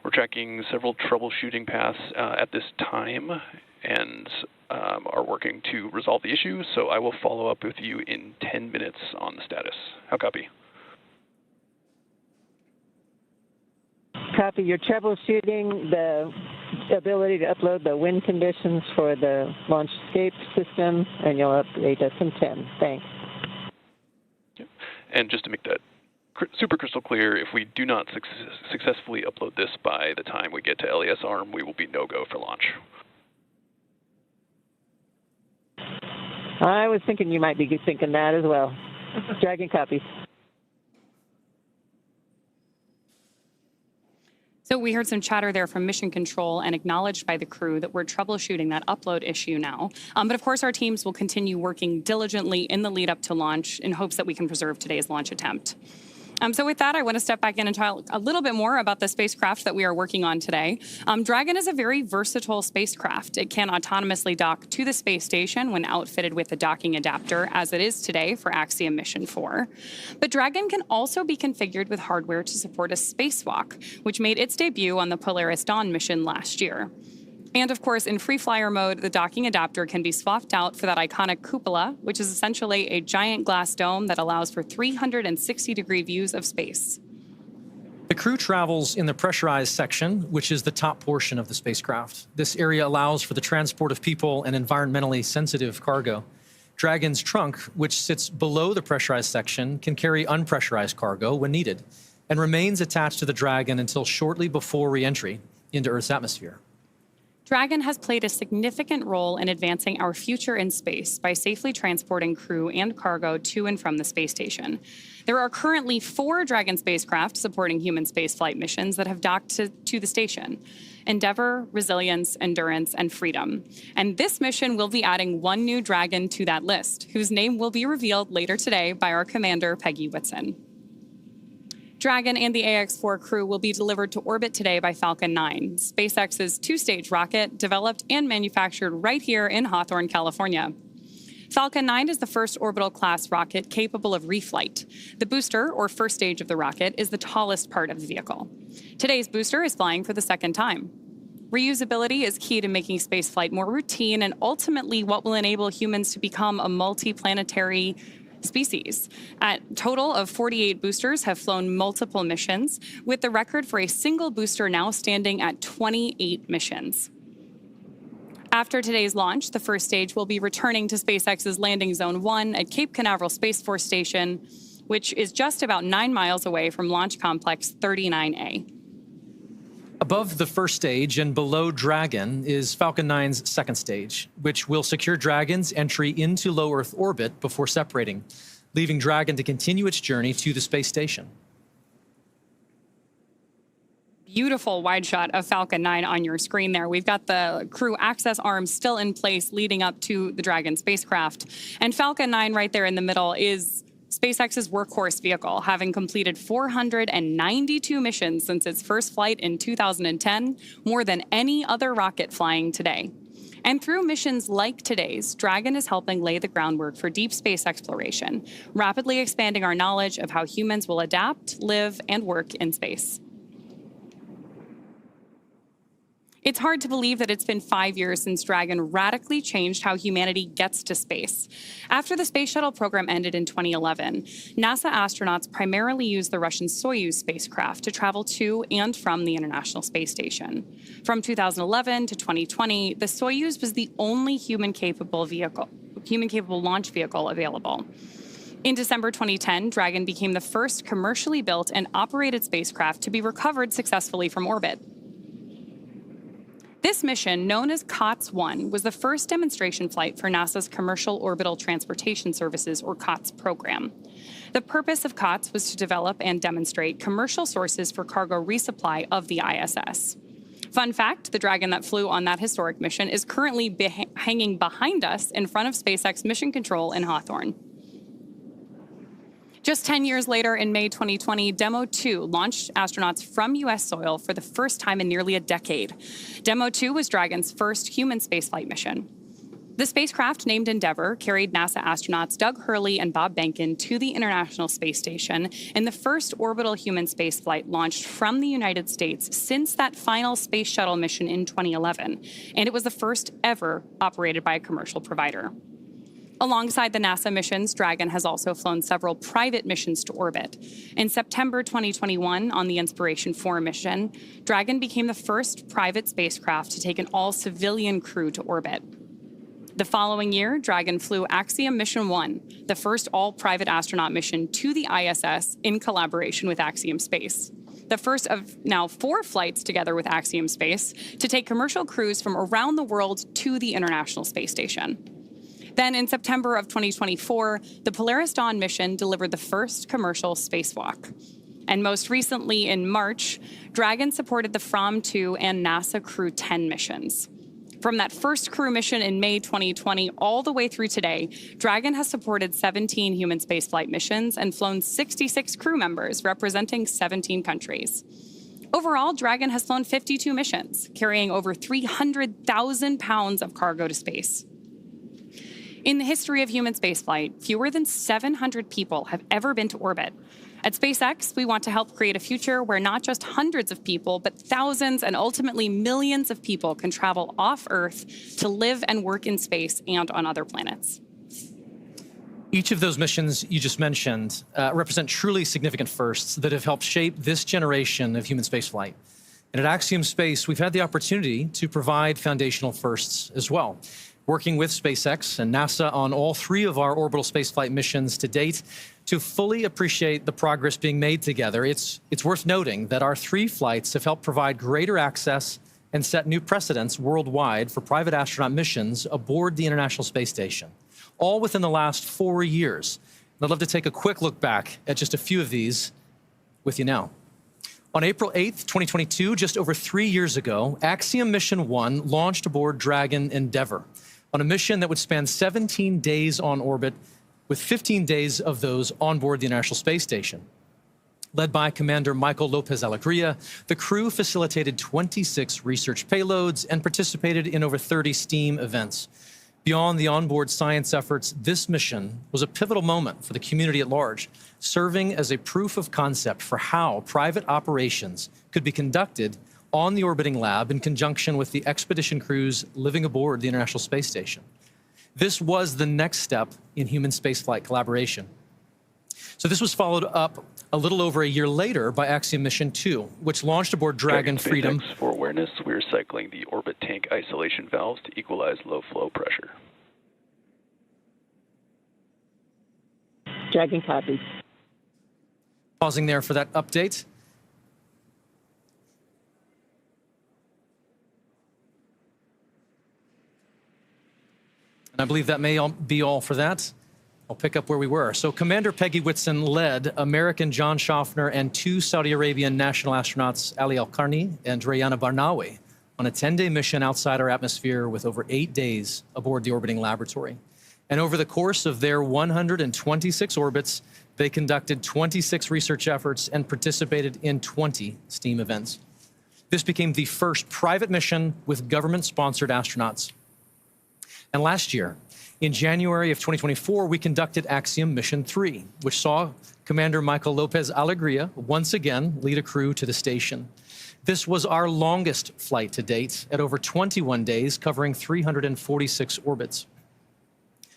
We're tracking several troubleshooting paths at this time and are working to resolve the issue, so I will follow up with you in 10 minutes on the status. How copy? Copy. You're troubleshooting the ability to upload the wind conditions for the launch escape system, and you'll update us in 10. Thanks. And just to make that super crystal clear, if we do not successfully upload this by the time we get to LES ARM, we will be no-go for launch. I was thinking you might be thinking that as well. Dragon copies. So we heard some chatter there from Mission Control and acknowledged by the crew that we're troubleshooting that upload issue now. But of course, our teams will continue working diligently in the lead up to launch in hopes that we can preserve today's launch attempt. So with that, I want to step back in and talk a little bit more about the spacecraft that we are working on today. Dragon is a very versatile spacecraft. It can autonomously dock to the space station when outfitted with a docking adapter, as it is today for Axiom Mission 4. But Dragon can also be configured with hardware to support a spacewalk, which made its debut on the Polaris Dawn mission last year. And of course, in free flyer mode, the docking adapter can be swapped out for that iconic cupola, which is essentially a giant glass dome that allows for 360-degree views of space. The crew travels in the pressurized section, which is the top portion of the spacecraft. This area allows for the transport of people and environmentally sensitive cargo. Dragon's trunk, which sits below the pressurized section, can carry unpressurized cargo when needed and remains attached to the Dragon until shortly before re-entry into Earth's atmosphere. Dragon has played a significant role in advancing our future in space by safely transporting crew and cargo to and from the space station. There are currently 4 Dragon spacecraft supporting human spaceflight missions that have docked to the station: Endeavour, Resilience, Endurance, and Freedom. And this mission will be adding 1 new Dragon to that list, whose name will be revealed later today by our commander, Peggy Whitson. Dragon and the AX-4 crew will be delivered to orbit today by Falcon 9, SpaceX's 2-stage rocket developed and manufactured right here in Hawthorne, California. Falcon 9 is the first orbital-class rocket capable of reflight. The booster, or first stage of the rocket, is the tallest part of the vehicle. Today's booster is flying for the 2nd time. Reusability is key to making spaceflight more routine and ultimately what will enable humans to become a multi-planetary species. A total of 48 boosters have flown multiple missions, with the record for a single booster now standing at 28 missions. After today's launch, the first stage will be returning to SpaceX's Landing Zone 1 at Cape Canaveral Space Force Station, which is just about 9 miles away from Launch Complex 39A. Above the first stage and below Dragon is Falcon 9's 2nd stage, which will secure Dragon's entry into low Earth orbit before separating, leaving Dragon to continue its journey to the space station. Beautiful wide shot of Falcon 9 on your screen there. We've got the crew access arms still in place leading up to the Dragon spacecraft. And Falcon 9 right there in the middle is SpaceX's workhorse vehicle, having completed 492 missions since its first flight in 2010, more than any other rocket flying today. And through missions like today's, Dragon is helping lay the groundwork for deep space exploration, rapidly expanding our knowledge of how humans will adapt, live, and work in space. It's hard to believe that it's been 5 years since Dragon radically changed how humanity gets to space. After the space shuttle program ended in 2011, NASA astronauts primarily used the Russian Soyuz spacecraft to travel to and from the International Space Station. From 2011 to 2020, the Soyuz was the only human-capable launch vehicle available. In December 2010, Dragon became the first commercially built and operated spacecraft to be recovered successfully from orbit. This mission, known as COTS-1, was the first demonstration flight for NASA's Commercial Orbital Transportation Services, or COTS program. The purpose of COTS was to develop and demonstrate commercial sources for cargo resupply of the ISS. Fun fact, the Dragon that flew on that historic mission is currently hanging behind us in front of SpaceX Mission Control in Hawthorne. Just 10 years later, in May 2020, Demo 2 launched astronauts from U.S. soil for the first time in nearly a decade. Demo 2 was Dragon's first human spaceflight mission. The spacecraft, named Endeavour, carried NASA astronauts Doug Hurley and Bob Behnken to the International Space Station in the first orbital human spaceflight launched from the United States since that final space shuttle mission in 2011, and it was the first ever operated by a commercial provider. Alongside the NASA missions, Dragon has also flown several private missions to orbit. In September 2021, on the Inspiration-4 mission, Dragon became the first private spacecraft to take an all-civilian crew to orbit. The following year, Dragon flew Axiom Mission 1, the first all-private astronaut mission to the ISS in collaboration with Axiom Space. The first of now 4 flights together with Axiom Space to take commercial crews from around the world to the International Space Station. Then in September of 2024, the Polaris Dawn mission delivered the first commercial spacewalk. And most recently in March, Dragon supported the From 2 and NASA Crew 10 missions. From that first crew mission in May 2020 all the way through today, Dragon has supported 17 human spaceflight missions and flown 66 crew members representing 17 countries. Overall, Dragon has flown 52 missions, carrying over 300,000 pounds of cargo to space. In the history of human spaceflight, fewer than 700 people have ever been to orbit. At SpaceX, we want to help create a future where not just hundreds of people, but thousands and ultimately millions of people can travel off Earth to live and work in space and on other planets. Each of those missions you just mentioned represent truly significant firsts that have helped shape this generation of human spaceflight. And at Axiom Space, we've had the opportunity to provide foundational firsts as well. Working with SpaceX and NASA on all 3 of our orbital spaceflight missions to date, to fully appreciate the progress being made together, it's worth noting that our 3 flights have helped provide greater access and set new precedents worldwide for private astronaut missions aboard the International Space Station, all within the last 4 years. And I'd love to take a quick look back at just a few of these with you now. On April 8th, 2022, just over 3 years ago, Axiom Mission 1 launched aboard Dragon Endeavour on a mission that would span 17 days on orbit, with 15 days of those on board the International Space Station. Led by Commander Michael Lopez Alegria, the crew facilitated 26 research payloads and participated in over 30 STEAM events. Beyond the onboard science efforts, this mission was a pivotal moment for the community at large, serving as a proof of concept for how private operations could be conducted on the orbiting lab in conjunction with the expedition crews living aboard the International Space Station. This was the next step in human spaceflight collaboration. So this was followed up a little over a year later by Axiom Mission 2, which launched aboard Dragon Freedom. For awareness, we're cycling the orbit tank isolation valves to equalize low flow pressure. Dragon copy. Pausing there for that update. And I believe that may be all for that. I'll pick up where we were. So Commander Peggy Whitson led American John Schaffner and 2 Saudi Arabian national astronauts, Ali Al-Qarni and Rayana Barnawi, on a 10-day mission outside our atmosphere with over 8 days aboard the orbiting laboratory. And over the course of their 126 orbits, they conducted 26 research efforts and participated in 20 STEAM events. This became the first private mission with government-sponsored astronauts. And last year, in January of 2024, we conducted Axiom Mission 3, which saw Commander Michael Lopez Alegria once again lead a crew to the station. This was our longest flight to date at over 21 days, covering 346 orbits.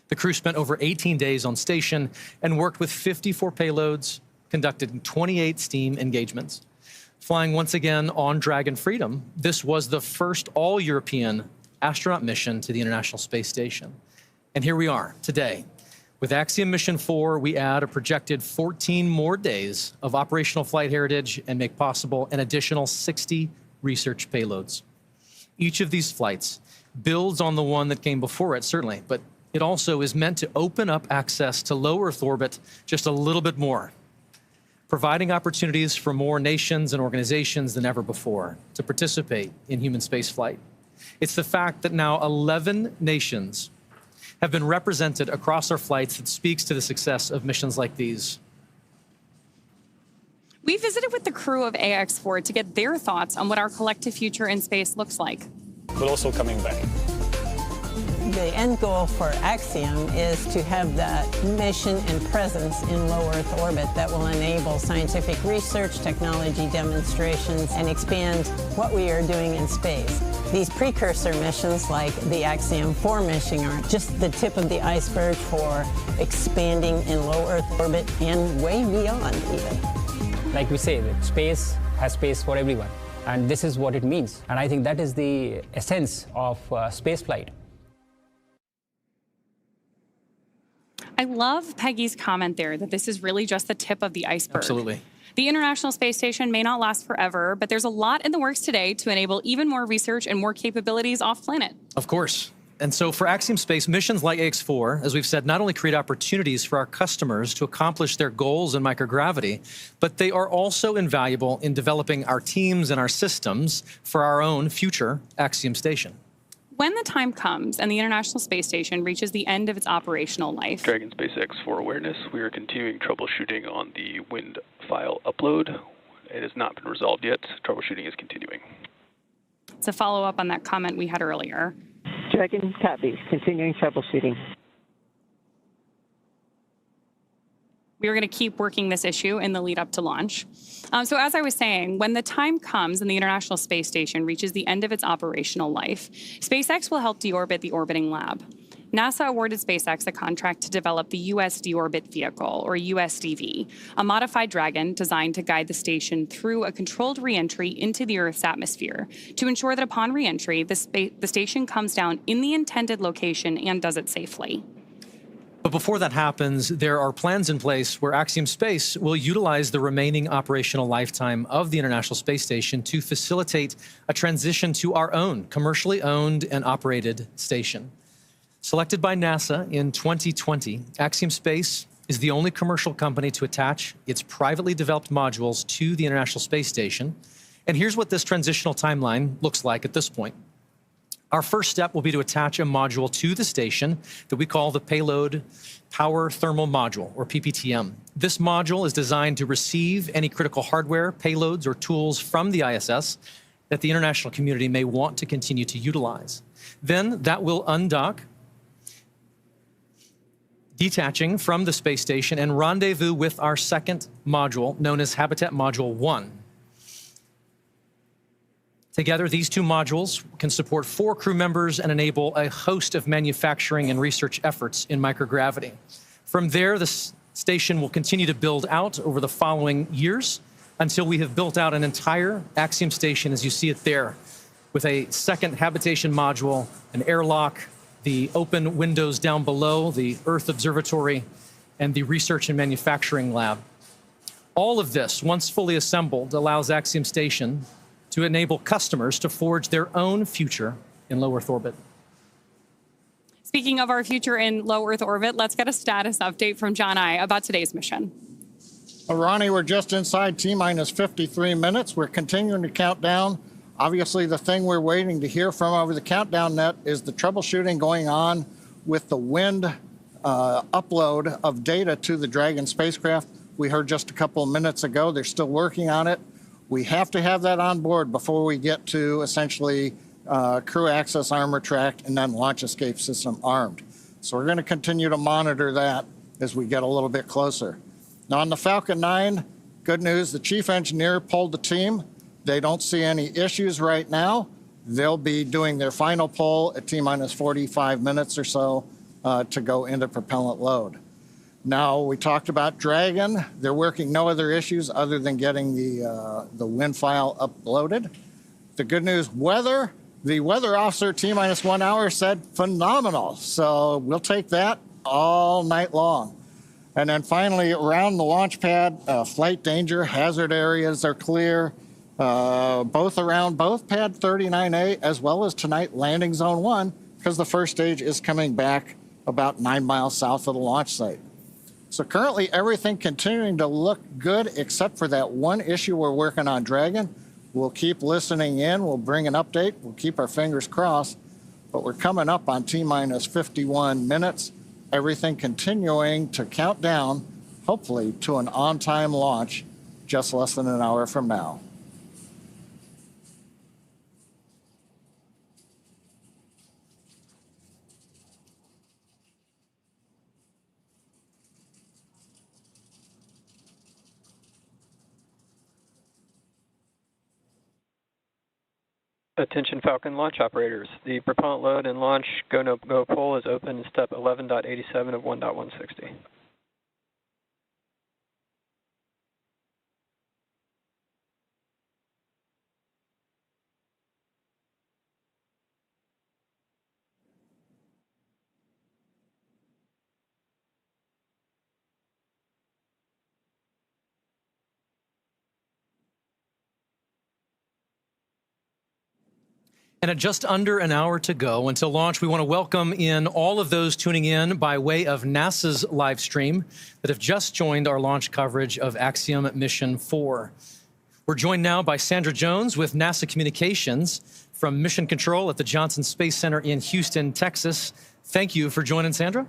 The crew spent over 18 days on station and worked with 54 payloads, conducted 28 STEAM engagements. Flying once again on Dragon Freedom, this was the first all-European astronaut mission to the International Space Station. And here we are today. With Axiom Mission 4, we add a projected 14 more days of operational flight heritage and make possible an additional 60 research payloads. Each of these flights builds on the one that came before it, certainly, but it also is meant to open up access to low Earth orbit just a little bit more, providing opportunities for more nations and organizations than ever before to participate in human spaceflight. It's the fact that now 11 nations have been represented across our flights that speaks to the success of missions like these. We visited with the crew of AX-4 to get their thoughts on what our collective future in space looks like. But also coming back. The end goal for Axiom is to have that mission and presence in low Earth orbit that will enable scientific research, technology demonstrations, and expand what we are doing in space. These precursor missions, like the Axiom-4 mission, are just the tip of the iceberg for expanding in low Earth orbit and way beyond even. Like we say, that space has space for everyone, and this is what it means. And I think that is the essence of space flight. I love Peggy's comment there that this is really just the tip of the iceberg. Absolutely. The International Space Station may not last forever, but there's a lot in the works today to enable even more research and more capabilities off-planet. Of course. And so for Axiom Space, missions like AX-4, as we've said, not only create opportunities for our customers to accomplish their goals in microgravity, but they are also invaluable in developing our teams and our systems for our own future Axiom Station. When the time comes and the International Space Station reaches the end of its operational life, Dragon SpaceX for awareness, we are continuing troubleshooting on the wind file upload. It has not been resolved yet. Troubleshooting is continuing. to follow up on that comment we had earlier. Dragon copies, continuing troubleshooting. We are going to keep working this issue in the lead up to launch. So as I was saying, when the time comes and the International Space Station reaches the end of its operational life, SpaceX will help deorbit the orbiting lab. NASA awarded SpaceX a contract to develop the US Deorbit Vehicle, or USDV, a modified Dragon designed to guide the station through a controlled reentry into the Earth's atmosphere to ensure that upon reentry, the station comes down in the intended location and does it safely. But before that happens, there are plans in place where Axiom Space will utilize the remaining operational lifetime of the International Space Station to facilitate a transition to our own commercially owned and operated station. Selected by NASA in 2020, Axiom Space is the only commercial company to attach its privately developed modules to the International Space Station. And here's what this transitional timeline looks like at this point. Our first step will be to attach a module to the station that we call the Payload Power Thermal Module, or PPTM. This module is designed to receive any critical hardware, payloads, or tools from the ISS that the international community may want to continue to utilize. Then that will undock, detaching from the space station and rendezvous with our second module, known as Habitat Module 1. Together, these two modules can support 4 crew members and enable a host of manufacturing and research efforts in microgravity. From there, the station will continue to build out over the following years until we have built out an entire Axiom station as you see it there, with a second habitation module, an airlock, the open windows down below, the Earth Observatory, and the research and manufacturing lab. All of this, once fully assembled, allows Axiom Station to enable customers to forge their own future in low Earth orbit. Speaking of our future in low Earth orbit, let's get a status update from John I about today's mission. Well, Ronnie, we're just inside T-minus 53 minutes. We're continuing to count down. Obviously, the thing we're waiting to hear from over the countdown net is the troubleshooting going on with the wind upload of data to the Dragon spacecraft. We heard just a couple of minutes ago, they're still working on it. We have to have that on board before we get to essentially crew access armor track and then launch escape system armed. So we're going to continue to monitor that as we get a little bit closer. Now on the Falcon 9, good news, the chief engineer pulled the team. They don't see any issues right now. They'll be doing their final pull at T-minus 45 minutes or so to go into propellant load. Now, we talked about Dragon. They're working no other issues other than getting the wind file uploaded. The good news, weather. The weather officer T-minus 1 hour said phenomenal. So we'll take that all night long. And then finally, around the launch pad, flight danger, hazard areas are clear. Both around both pad 39A as well as tonight landing zone 1, because the first stage is coming back about 9 miles south of the launch site. So currently everything continuing to look good except for that one issue we're working on Dragon. We'll keep listening in, we'll bring an update, we'll keep our fingers crossed, but we're coming up on T-minus 51 minutes. Everything continuing to count down, hopefully to an on-time launch just less than an hour from now. Attention Falcon launch operators. The propellant load and launch go-no-go poll is open in step 11.87 of 1.160. And at just under an hour to go until launch, we want to welcome in all of those tuning in by way of NASA's live stream that have just joined our launch coverage of Axiom Mission 4. We're joined now by Sandra Jones with NASA Communications from Mission Control at the Johnson Space Center in Houston, Texas. Thank you for joining, Sandra.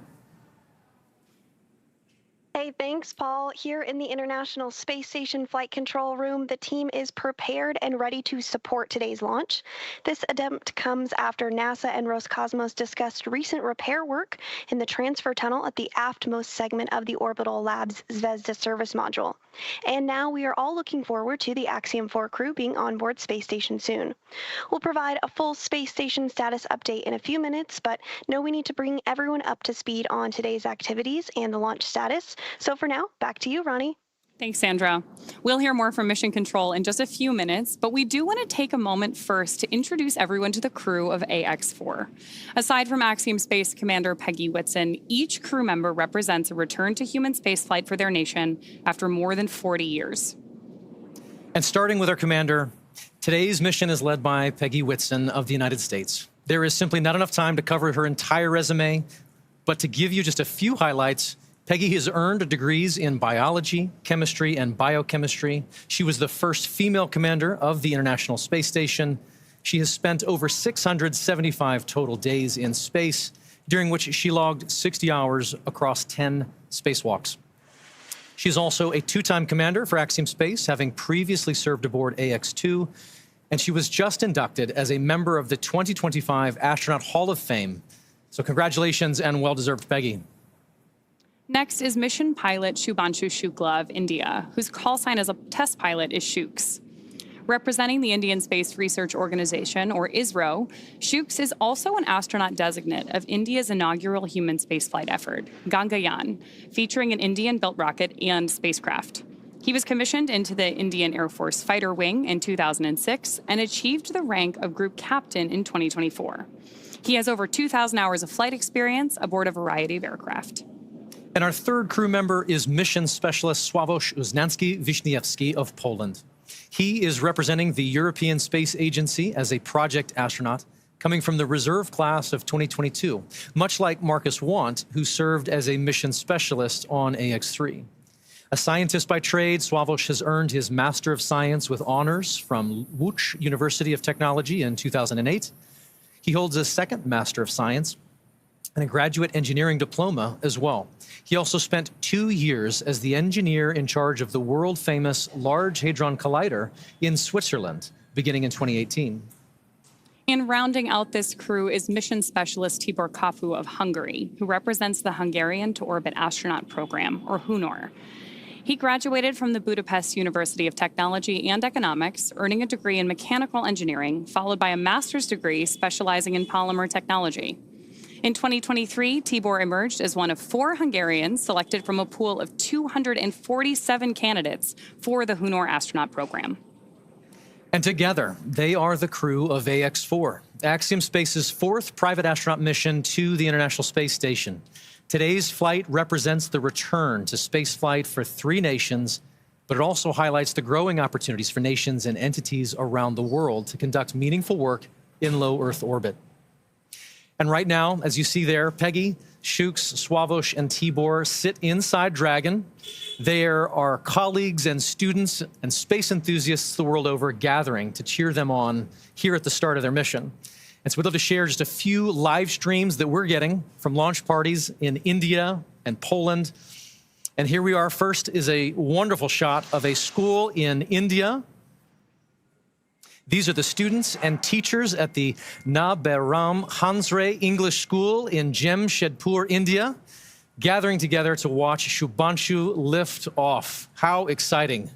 Hey, thanks, Paul. Here in the International Space Station Flight Control Room, the team is prepared and ready to support today's launch. This attempt comes after NASA and Roscosmos discussed recent repair work in the transfer tunnel at the aftmost segment of the Orbital Labs Zvezda service module. And now we are all looking forward to the Axiom-4 crew being on board Space Station soon. We'll provide a full Space Station status update in a few minutes, but know we need to bring everyone up to speed on today's activities and the launch status. So for now, back to you, Ronnie. Thanks, Sandra. We'll hear more from Mission Control in just a few minutes, but we do want to take a moment first to introduce everyone to the crew of AX-4. Aside from Axiom Space Commander Peggy Whitson, each crew member represents a return to human spaceflight for their nation after more than 40 years. And starting with our commander, today's mission is led by Peggy Whitson of the United States. There is simply not enough time to cover her entire resume, but to give you just a few highlights, Peggy has earned degrees in biology, chemistry, and biochemistry. She was the first female commander of the International Space Station. She has spent over 675 total days in space, during which she logged 60 hours across 10 spacewalks. She's also a two-time commander for Axiom Space, having previously served aboard AX-2, and she was just inducted as a member of the 2025 Astronaut Hall of Fame. So congratulations and well-deserved, Peggy. Next is mission pilot Shubhanshu Shukla of India, whose call sign as a test pilot is Shooks. Representing the Indian Space Research Organization, or ISRO, Shooks is also an astronaut designate of India's inaugural human spaceflight effort, Gangayaan, featuring an Indian-built rocket and spacecraft. He was commissioned into the Indian Air Force Fighter Wing in 2006 and achieved the rank of Group Captain in 2024. He has over 2,000 hours of flight experience aboard a variety of aircraft. And our third crew member is Mission Specialist Sławomir Uznański-Wiśniewski of Poland. He is representing the European Space Agency as a project astronaut, coming from the reserve class of 2022, much like Marcus Want, who served as a mission specialist on AX-3. A scientist by trade, Sławomir has earned his Master of Science with honors from Łódź University of Technology in 2008. He holds a second Master of Science and a graduate engineering diploma as well. He also spent 2 years as the engineer in charge of the world-famous Large Hadron Collider in Switzerland, beginning in 2018. And rounding out this crew is mission specialist Tibor Kapu of Hungary, who represents the Hungarian to Orbit Astronaut Program, or HUNOR. He graduated from the Budapest University of Technology and Economics, earning a degree in mechanical engineering, followed by a master's degree specializing in polymer technology. In 2023, Tibor emerged as one of 4 Hungarians selected from a pool of 247 candidates for the HUNOR astronaut program. And together, they are the crew of AX-4, Axiom Space's 4th private astronaut mission to the International Space Station. Today's flight represents the return to spaceflight for 3 nations, but it also highlights the growing opportunities for nations and entities around the world to conduct meaningful work in low Earth orbit. And right now, as you see there, Peggy, Shooks, Sławomir, and Tibor sit inside Dragon. There are colleagues and students and space enthusiasts the world over gathering to cheer them on here at the start of their mission. And so we'd love to share just a few live streams that we're getting from launch parties in India and Poland. And here we are. First is a wonderful shot of a school in India. These are the students and teachers at the Naberam Hansre English School in Jamshedpur, India, gathering together to watch Shubhanshu lift off. How exciting.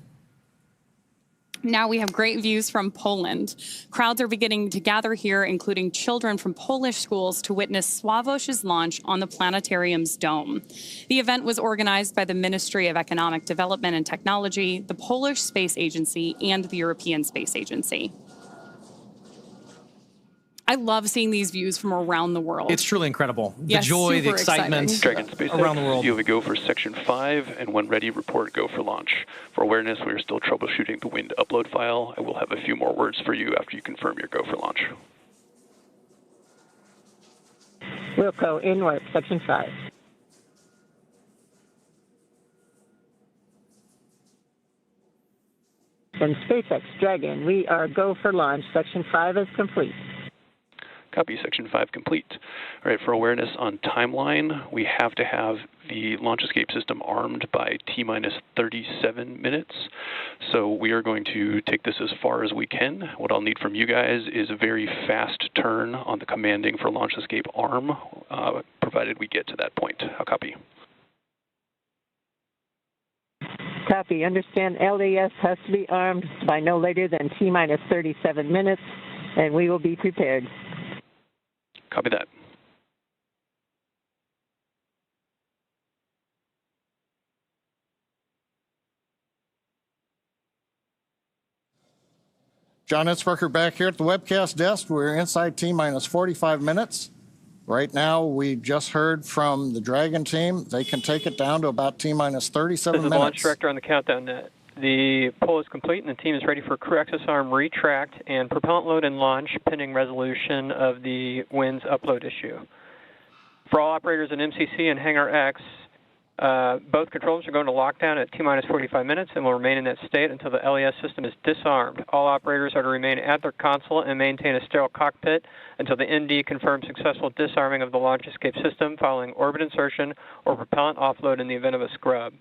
Now we have great views from Poland. Crowds are beginning to gather here, including children from Polish schools, to witness Sławosz's launch on the planetarium's dome. The event was organized by the Ministry of Economic Development and Technology, the Polish Space Agency, and the European Space Agency. I love seeing these views from around the world. It's truly incredible. The Yes, joy, the super excitement exciting. Dragon SpaceX, around the world. you have a go for Section 5, and when ready, report go for launch. For awareness, we are still troubleshooting the wind upload file. I will have a few more words for you after you confirm your go for launch. Wilco, inward, Section 5. And SpaceX, Dragon, we are go for launch. Section 5 is complete. Copy, Section 5 complete. All right, for awareness on timeline, we have to have the launch escape system armed by T-minus 37 minutes. So we are going to take this as far as we can. What I'll need from you guys is a very fast turn on the commanding for launch escape arm, provided we get to that point. I'll copy. Copy. Understand LAS has to be armed by no later than T-minus 37 minutes, and we will be prepared. Copy that. John Itzberger back here at the webcast desk. We're inside T-minus 45 minutes. Right now, we just heard from the Dragon team. They can take it down to about T-minus 37 minutes. This is minutes. the launch director on the countdown net. The poll is complete, and the team is ready for crew access arm retract and propellant load and launch, pending resolution of the winds upload issue. For all operators in MCC and Hangar X, both controls are going to lockdown at T-minus 45 minutes and will remain in that state until the LES system is disarmed. All operators are to remain at their console and maintain a sterile cockpit until the ND confirms successful disarming of the launch escape system following orbit insertion or propellant offload in the event of a scrub.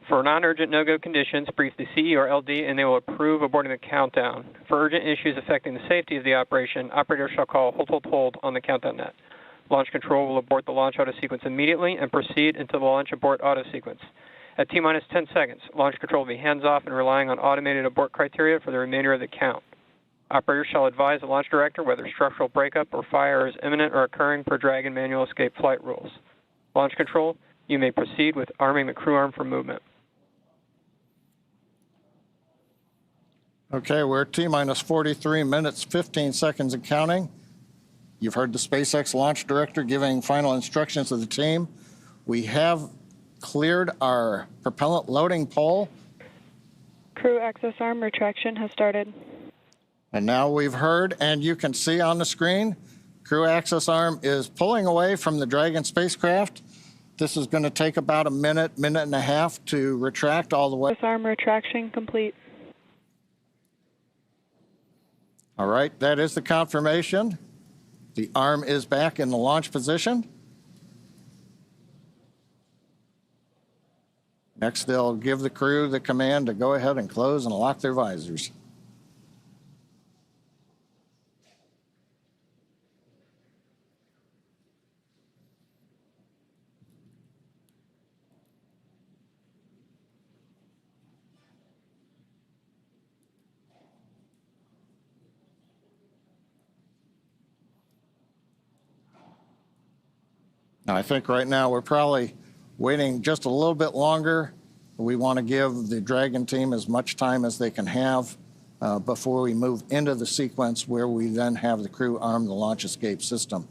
For non-urgent no-go conditions, brief the CE or LD and they will approve aborting the countdown. For urgent issues affecting the safety of the operation, operators shall call hold on the countdown net. Launch control will abort the launch auto sequence immediately and proceed until the launch abort auto sequence. At T-minus 10 seconds, launch control will be hands-off and relying on automated abort criteria for the remainder of the count. Operators shall advise the launch director whether structural breakup or fire is imminent or occurring per Dragon manual escape flight rules. Launch control, you may proceed with arming the crew arm for movement. Okay, we're at T-minus 43 minutes, 15 seconds and counting. You've heard the SpaceX launch director giving final instructions to the team. We have cleared our propellant loading pole. Crew access arm retraction has started. And now we've heard, and you can see on the screen, crew access arm is pulling away from the Dragon spacecraft. This is going to take about a minute, minute and a half to retract all the way. Access arm retraction complete. All right, that is the confirmation. The arm is back in the launch position. Next, they'll give the crew the command to go ahead and close and lock their visors. Now, I think right now we're probably waiting just a little bit longer. We want to give the Dragon team as much time as they can have before we move into the sequence where we then have the crew arm the launch escape system.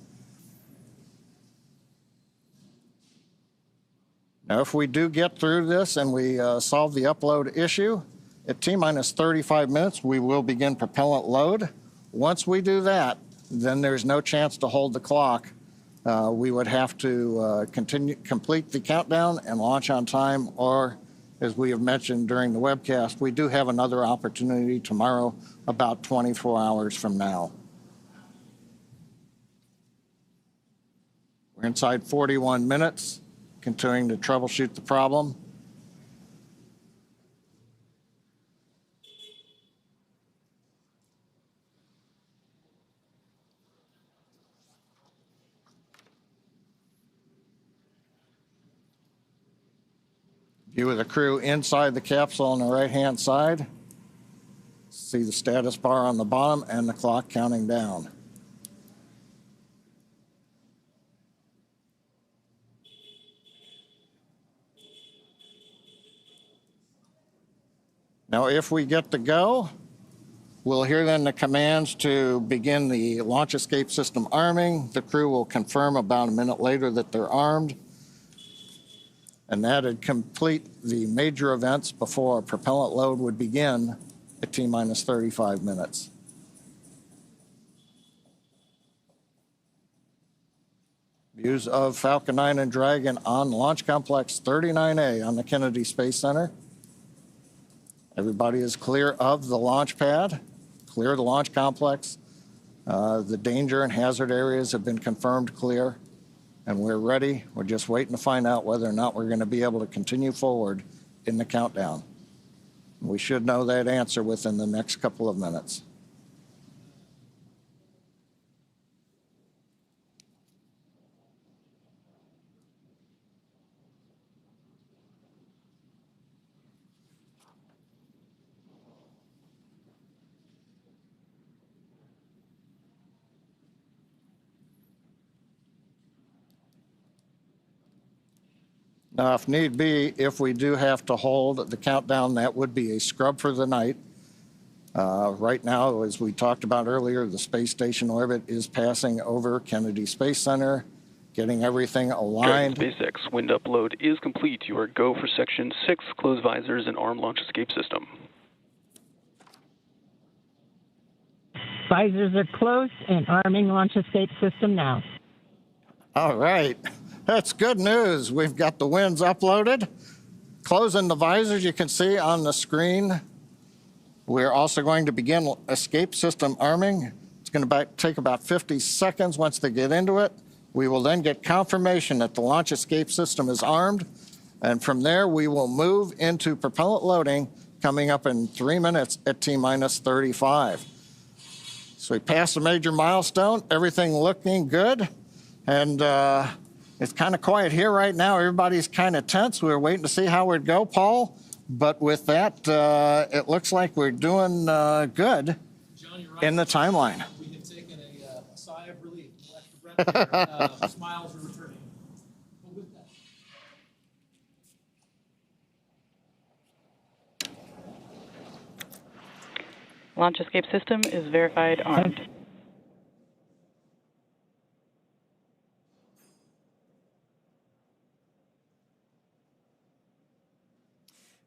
Now, if we do get through this and we solve the upload issue, at T-minus 35 minutes, we will begin propellant load. Once we do that, then there's no chance to hold the clock. We would have to complete the countdown and launch on time, or as we have mentioned during the webcast, we do have another opportunity tomorrow about 24 hours from now. We're inside 41 minutes. continuing to troubleshoot the problem. View of the crew inside the capsule on the right-hand side. See the status bar on the bottom and the clock counting down. Now, if we get to go, we'll hear then the commands to begin the launch escape system arming. The crew will confirm about a minute later that they're armed. And that'd complete the major events before a propellant load would begin at T-minus 35 minutes. Views of Falcon 9 and Dragon on Launch Complex 39A on the Kennedy Space Center. Everybody is clear of the launch pad, clear of the launch complex. The danger and hazard areas have been confirmed clear. And we're ready. We're just waiting to find out whether or not we're going to be able to continue forward in the countdown. We should know that answer within the next couple of minutes. Now, if need be, if we do have to hold the countdown, that would be a scrub for the night. Right now, as we talked about earlier, the space station orbit is passing over Kennedy Space Center, getting everything aligned. SpaceX wind upload is complete. You are go for Section 6, close visors and arm launch escape system. Visors are closed and arming launch escape system now. All right. That's good news. We've got the winds uploaded. Closing the visors, you can see on the screen. We're also going to begin escape system arming. It's going to take about 50 seconds once they get into it. We will then get confirmation that the launch escape system is armed. And from there, we will move into propellant loading coming up in 3 minutes at T-minus 35. So we passed a major milestone, everything looking good. And it's kind of quiet here right now. Everybody's kind of tense. We're waiting to see how it would go, Paul. But with that, it looks like we're doing good in the timeline. We have taken a sigh of relief. Smiles are returning. But with that. Launch escape system is verified armed.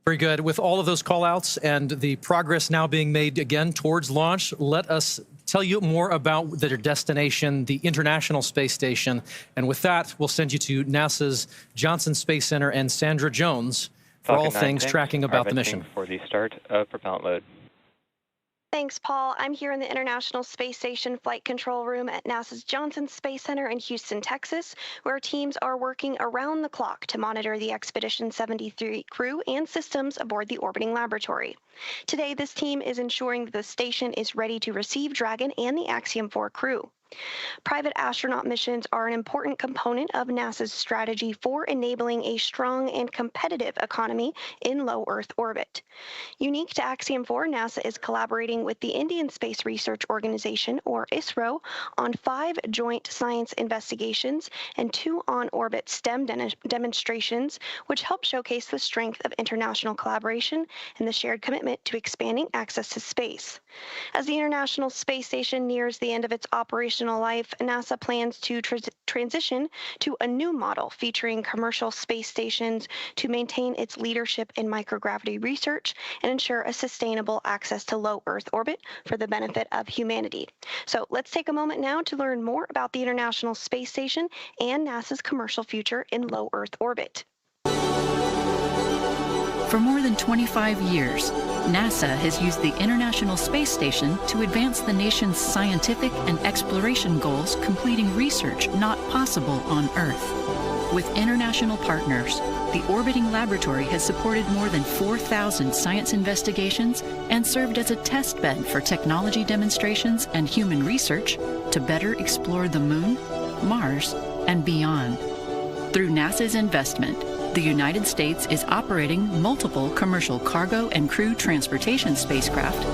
Very good. With all of those call-outs and the progress now being made again towards launch, let us tell you more about their destination, the International Space Station. And with that, we'll send you to NASA's Johnson Space Center and Sandra Jones for all things tracking about the mission. For the start of propellant load. Thanks, Paul. I'm here in the International Space Station Flight Control Room at NASA's Johnson Space Center in Houston, Texas, where teams are working around the clock to monitor the Expedition 73 crew and systems aboard the orbiting laboratory. Today, this team is ensuring that the station is ready to receive Dragon and the Axiom-4 crew. Private astronaut missions are an important component of NASA's strategy for enabling a strong and competitive economy in low Earth orbit. Unique to Axiom-4, NASA is collaborating with the Indian Space Research Organization, or ISRO, on 5 joint science investigations and 2 on-orbit STEM demonstrations, which help showcase the strength of international collaboration and the shared commitment to expanding access to space. As the International Space Station nears the end of its operational life, NASA plans to transition to a new model featuring commercial space stations to maintain its leadership in microgravity research and ensure a sustainable access to low Earth orbit for the benefit of humanity. So let's take a moment now to learn more about the International Space Station and NASA's commercial future in low Earth orbit. For more than 25 years, NASA has used the International Space Station to advance the nation's scientific and exploration goals, completing research not possible on Earth. With international partners, the orbiting laboratory has supported more than 4,000 science investigations and served as a test bed for technology demonstrations and human research to better explore the Moon, Mars, and beyond. Through NASA's investment, the United States is operating multiple commercial cargo and crew transportation spacecraft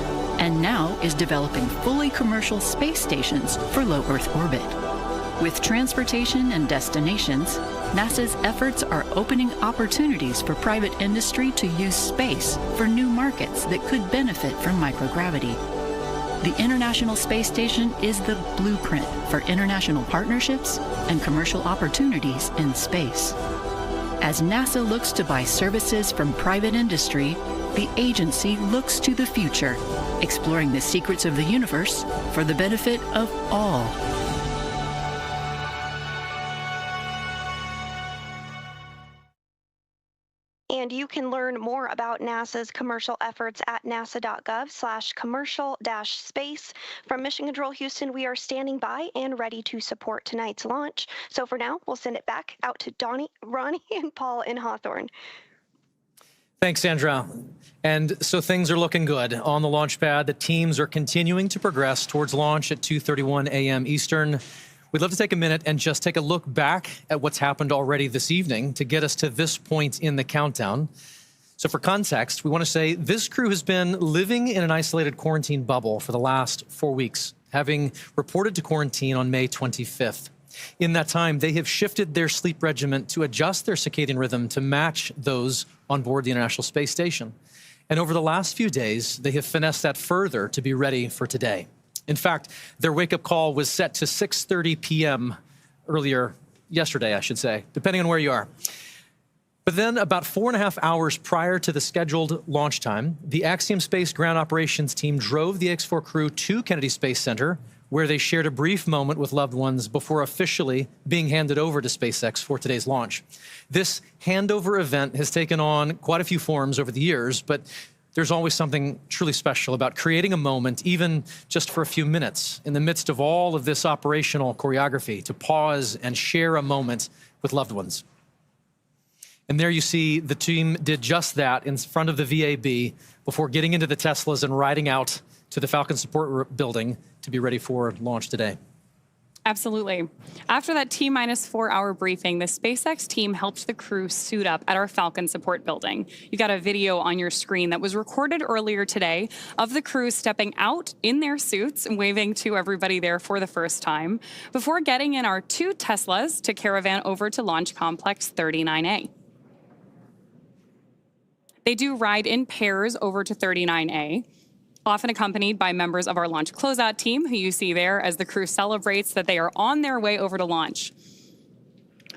and now is developing fully commercial space stations for low Earth orbit. With transportation and destinations, NASA's efforts are opening opportunities for private industry to use space for new markets that could benefit from microgravity. The International Space Station is the blueprint for international partnerships and commercial opportunities in space. As NASA looks to buy services from private industry, the agency looks to the future, exploring the secrets of the universe for the benefit of all. And you can learn more about NASA's commercial efforts at nasa.gov/commercial-space. From Mission Control Houston, we are standing by and ready to support tonight's launch. So for now, we'll send it back out to Ronnie, and Paul in Hawthorne. Thanks, Sandra. And so things are looking good on the launch pad. The teams are continuing to progress towards launch at 2:31 a.m. Eastern. We'd love to take a minute and just take a look back at what's happened already this evening to get us to this point in the countdown. So for context, we want to say this crew has been living in an isolated quarantine bubble for the last 4 weeks, having reported to quarantine on May 25th. In that time, they have shifted their sleep regimen to adjust their circadian rhythm to match those on board the International Space Station. And over the last few days, they have finessed that further to be ready for today. In fact, their wake-up call was set to 6:30 p.m. earlier yesterday, I should say, depending on where you are. But then about 4.5 hours prior to the scheduled launch time, the Axiom Space ground operations team drove the X-4 crew to Kennedy Space Center, where they shared a brief moment with loved ones before officially being handed over to SpaceX for today's launch. This handover event has taken on quite a few forms over the years, but there's always something truly special about creating a moment, even just for a few minutes, in the midst of all of this operational choreography, to pause and share a moment with loved ones. And there you see the team did just that in front of the VAB before getting into the Teslas and riding out to the Falcon Support Building to be ready for launch today. Absolutely. After that T-4 hour briefing, the SpaceX team helped the crew suit up at our Falcon Support Building. You got a video on your screen that was recorded earlier today of the crew stepping out in their suits and waving to everybody there for the first time before getting in our 2 Teslas to caravan over to Launch Complex 39A. They do ride in pairs over to 39A, often accompanied by members of our launch closeout team, who you see there as the crew celebrates that they are on their way over to launch.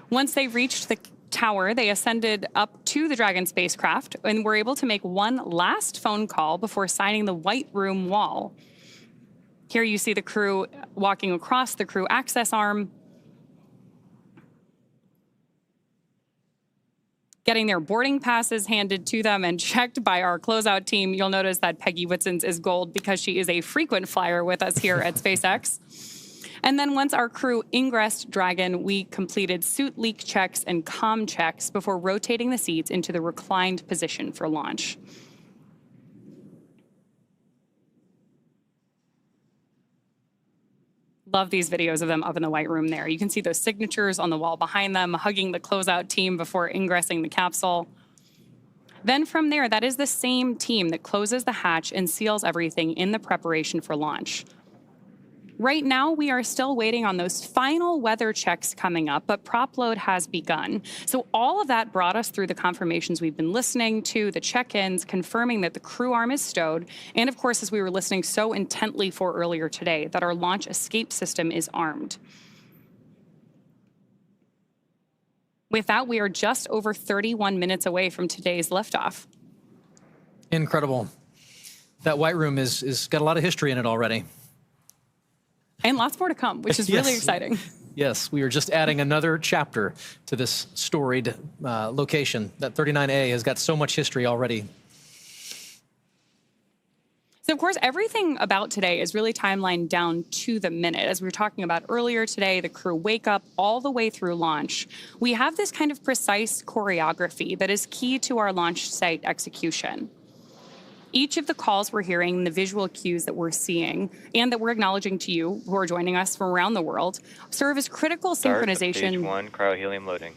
Once they reached the tower, they ascended up to the Dragon spacecraft and were able to make one last phone call before signing the White Room wall. Here you see the crew walking across the crew access arm, getting their boarding passes handed to them and checked by our closeout team. You'll notice that Peggy Whitson's is gold because she is a frequent flyer with us here at SpaceX. And then once our crew ingressed Dragon, we completed suit leak checks and comm checks before rotating the seats into the reclined position for launch. Love these videos of them up in the White Room there. You can see those signatures on the wall behind them, hugging the closeout team before ingressing the capsule. Then from there, that is the same team that closes the hatch and seals everything in the preparation for launch. Right now, we are still waiting on those final weather checks coming up, but prop load has begun. So all of that brought us through the confirmations we've been listening to, the check-ins, confirming that the crew arm is stowed, and of course, as we were listening so intently for earlier today, that our launch escape system is armed. With that, we are just over 31 minutes away from today's liftoff. Incredible. That White Room is got a lot of history in it already. And lots more to come, which is really exciting. Yes, we are just adding another chapter to this storied location. That 39A has got so much history already. So, of course, everything about today is really timelined down to the minute. As we were talking about earlier today, the crew wake up all the way through launch. We have this kind of precise choreography that is key to our launch site execution. Each of the calls we're hearing, the visual cues that we're seeing, and that we're acknowledging to you who are joining us from around the world, serve as critical synchronization. Stage 1, cryohelium loading.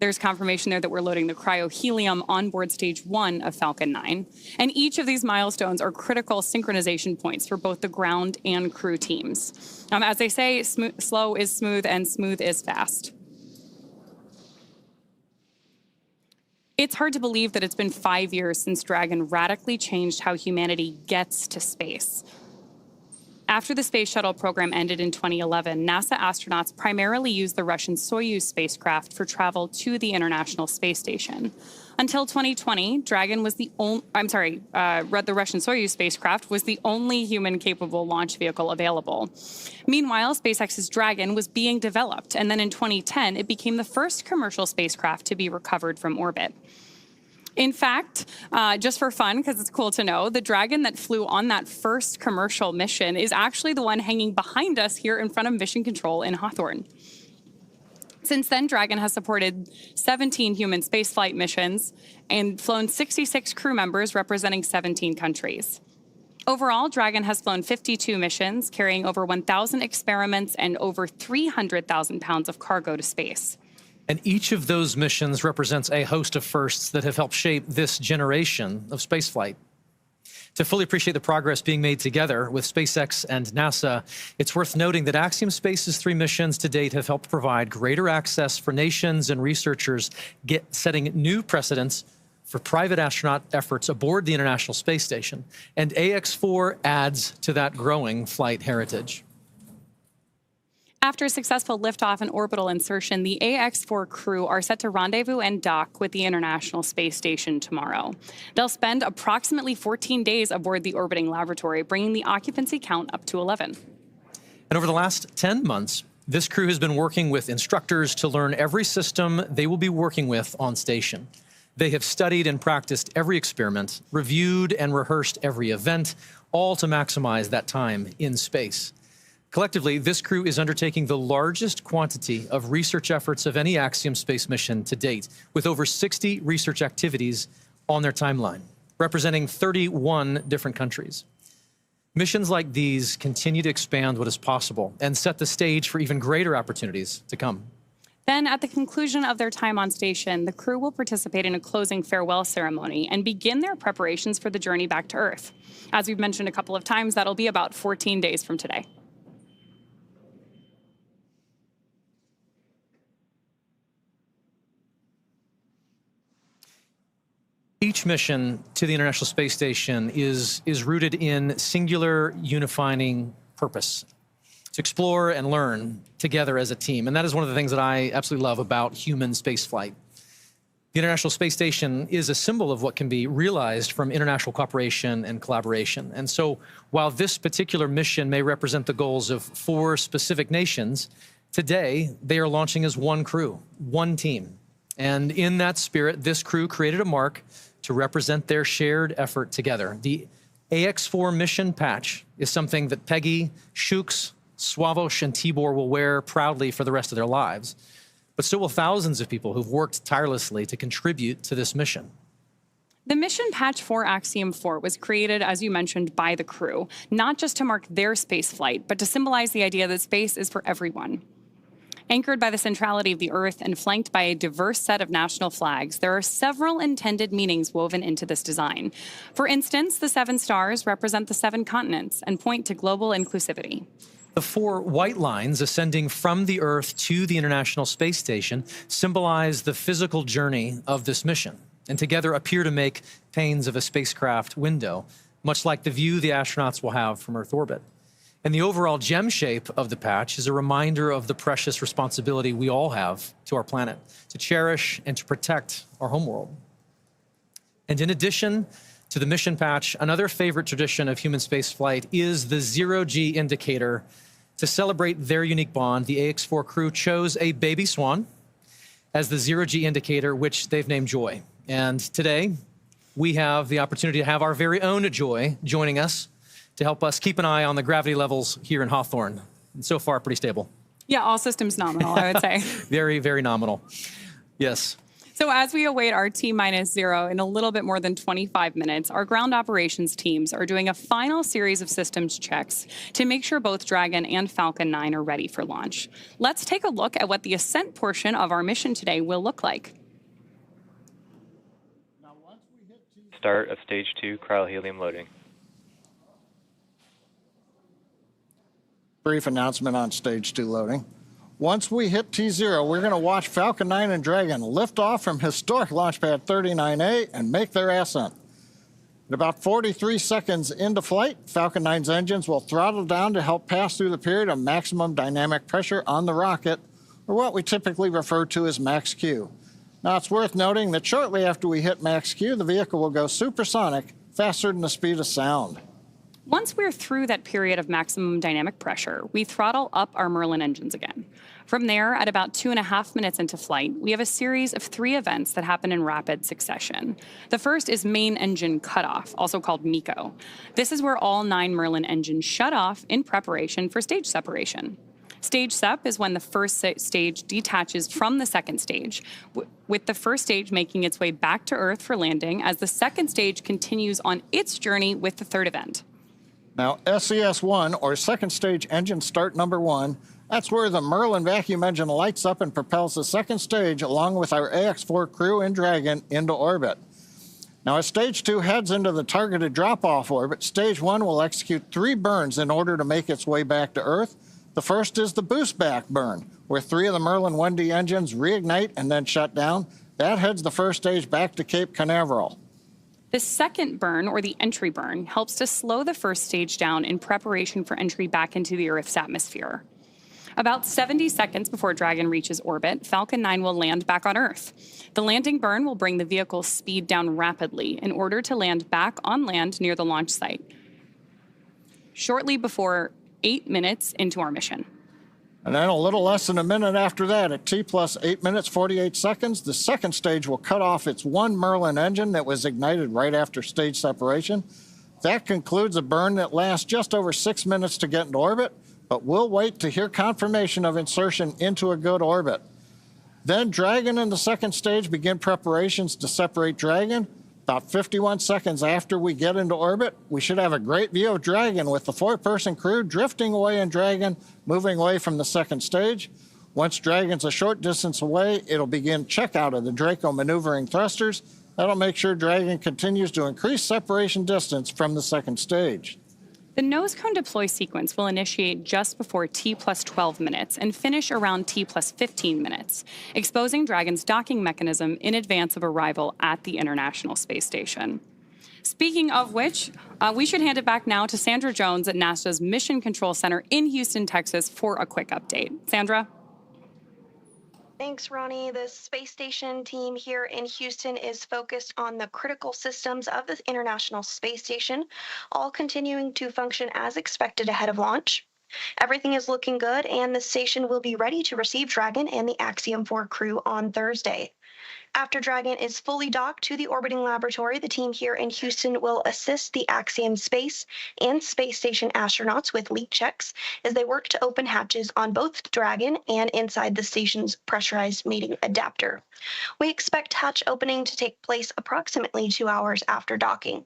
There's confirmation there that we're loading the cryohelium on board stage 1 of Falcon 9. And each of these milestones are critical synchronization points for both the ground and crew teams. As they say, slow is smooth and smooth is fast. It's hard to believe that it's been 5 years since Dragon radically changed how humanity gets to space. After the Space Shuttle program ended in 2011, NASA astronauts primarily used the Russian Soyuz spacecraft for travel to the International Space Station. Until 2020, Dragon was the Russian Soyuz spacecraft was the only human-capable launch vehicle available. Meanwhile, SpaceX's Dragon was being developed, and then in 2010, it became the first commercial spacecraft to be recovered from orbit. In fact, just for fun, because it's cool to know, the Dragon that flew on that first commercial mission is actually the one hanging behind us here in front of Mission Control in Hawthorne. Since then, Dragon has supported 17 human spaceflight missions and flown 66 crew members representing 17 countries. Overall, Dragon has flown 52 missions, carrying over 1,000 experiments and over 300,000 pounds of cargo to space. And each of those missions represents a host of firsts that have helped shape this generation of spaceflight. To fully appreciate the progress being made together with SpaceX and NASA, it's worth noting that Axiom Space's 3 missions to date have helped provide greater access for nations and researchers, setting new precedents for private astronaut efforts aboard the International Space Station. And AX-4 adds to that growing flight heritage. After a successful liftoff and orbital insertion, the AX-4 crew are set to rendezvous and dock with the International Space Station tomorrow. They'll spend approximately 14 days aboard the orbiting laboratory, bringing the occupancy count up to 11. And over the last 10 months, this crew has been working with instructors to learn every system they will be working with on station. They have studied and practiced every experiment, reviewed and rehearsed every event, all to maximize that time in space. Collectively, this crew is undertaking the largest quantity of research efforts of any Axiom space mission to date, with over 60 research activities on their timeline, representing 31 different countries. Missions like these continue to expand what is possible and set the stage for even greater opportunities to come. Then, at the conclusion of their time on station, the crew will participate in a closing farewell ceremony and begin their preparations for the journey back to Earth. As we've mentioned a couple of times, that'll be about 14 days from today. Each mission to the International Space Station is rooted in singular unifying purpose, to explore and learn together as a team. And that is one of the things that I absolutely love about human spaceflight. The International Space Station is a symbol of what can be realized from international cooperation and collaboration. And so while this particular mission may represent the goals of 4 specific nations, today they are launching as one crew, one team. And in that spirit, this crew created a mark to represent their shared effort together. The AX-4 mission patch is something that Peggy, Shooks, Swavush, and Tibor will wear proudly for the rest of their lives. But so will thousands of people who've worked tirelessly to contribute to this mission. The mission patch for Axiom-4 was created, as you mentioned, by the crew, not just to mark their space flight, but to symbolize the idea that space is for everyone. Anchored by the centrality of the Earth and flanked by a diverse set of national flags, there are several intended meanings woven into this design. For instance, the 7 stars represent the 7 continents and point to global inclusivity. The 4 white lines ascending from the Earth to the International Space Station symbolize the physical journey of this mission, and together appear to make panes of a spacecraft window, much like the view the astronauts will have from Earth orbit. And the overall gem shape of the patch is a reminder of the precious responsibility we all have to our planet, to cherish and to protect our homeworld. And in addition to the mission patch, another favorite tradition of human spaceflight is the zero-G indicator. To celebrate their unique bond, the AX-4 crew chose a baby swan as the zero-G indicator, which they've named Joy. And today, we have the opportunity to have our very own Joy joining us to help us keep an eye on the gravity levels here in Hawthorne. And so far, pretty stable. Yeah, all systems nominal, I would say. Very, very nominal. Yes. So as we await our T-0 in a little bit more than 25 minutes, our ground operations teams are doing a final series of systems checks to make sure both Dragon and Falcon 9 are ready for launch. Let's take a look at what the ascent portion of our mission today will look like. Start of Stage 2 cryohelium loading. Brief announcement on Stage 2 loading. Once we hit T0, we're going to watch Falcon 9 and Dragon lift off from historic launch pad 39A and make their ascent. At about 43 seconds into flight, Falcon 9's engines will throttle down to help pass through the period of maximum dynamic pressure on the rocket, or what we typically refer to as max Q. Now, it's worth noting that shortly after we hit max Q, the vehicle will go supersonic, faster than the speed of sound. Once we're through that period of maximum dynamic pressure, we throttle up our Merlin engines again. From there, at about 2.5 minutes into flight, we have a series of 3 events that happen in rapid succession. The first is main engine cutoff, also called MECO. This is where all 9 Merlin engines shut off in preparation for stage separation. Stage sep is when the first stage detaches from the second stage, with the first stage making its way back to Earth for landing as the second stage continues on its journey with the third event. Now, SES-1, or second stage engine start number 1, that's where the Merlin vacuum engine lights up and propels the second stage along with our AX-4 crew and Dragon into orbit. Now, as Stage 2 heads into the targeted drop-off orbit, Stage 1 will execute 3 burns in order to make its way back to Earth. The first is the boost back burn, where 3 of the Merlin 1D engines reignite and then shut down. That heads the first stage back to Cape Canaveral. The second burn, or the entry burn, helps to slow the first stage down in preparation for entry back into the Earth's atmosphere. About 70 seconds before Dragon reaches orbit, Falcon 9 will land back on Earth. The landing burn will bring the vehicle's speed down rapidly in order to land back on land near the launch site, shortly before 8 minutes into our mission. And then a little less than a minute after that, at T plus 8 minutes, 48 seconds, the second stage will cut off its 1 Merlin engine that was ignited right after stage separation. That concludes a burn that lasts just over 6 minutes to get into orbit, but we'll wait to hear confirmation of insertion into a good orbit. Then Dragon and the second stage begin preparations to separate Dragon. About 51 seconds after we get into orbit, we should have a great view of Dragon with the 4-person crew drifting away in Dragon, moving away from the second stage. Once Dragon's a short distance away, it'll begin checkout of the Draco maneuvering thrusters. That'll make sure Dragon continues to increase separation distance from the second stage. The nose cone deploy sequence will initiate just before T plus 12 minutes and finish around T plus 15 minutes, exposing Dragon's docking mechanism in advance of arrival at the International Space Station. Speaking of which, we should hand it back now to Sandra Jones at NASA's Mission Control Center in Houston, Texas, for a quick update. Sandra? Thanks, Ronnie. The space station team here in Houston is focused on the critical systems of the International Space Station, all continuing to function as expected ahead of launch. Everything is looking good, and the station will be ready to receive Dragon and the Axiom-4 crew on Thursday. After Dragon is fully docked to the orbiting laboratory, the team here in Houston will assist the Axiom Space and Space Station astronauts with leak checks as they work to open hatches on both Dragon and inside the station's pressurized mating adapter. We expect hatch opening to take place approximately 2 hours after docking.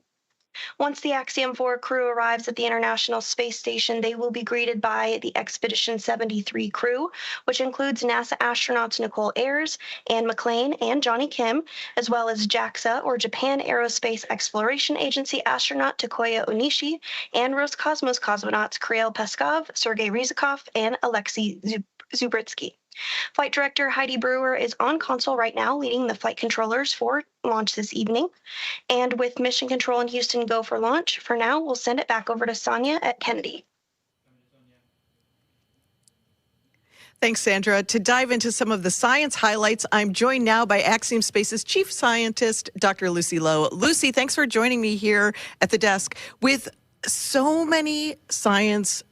Once the Axiom-4 crew arrives at the International Space Station, they will be greeted by the Expedition 73 crew, which includes NASA astronauts Nicole Ayers, Anne McClain, and Johnny Kim, as well as JAXA, or Japan Aerospace Exploration Agency astronaut Takoya Onishi, and Roscosmos cosmonauts Kirill Peskov, Sergei Ryzhikov, and Alexei Zubritsky. Flight Director Heidi Brewer is on console right now, leading the flight controllers for launch this evening. And with Mission Control in Houston go for launch, for now, we'll send it back over to Sonia at Kennedy. Thanks, Sandra. To dive into some of the science highlights, I'm joined now by Axiom Space's Chief Scientist, Dr. Lucy Lowe. Lucy, thanks for joining me here at the desk. With so many science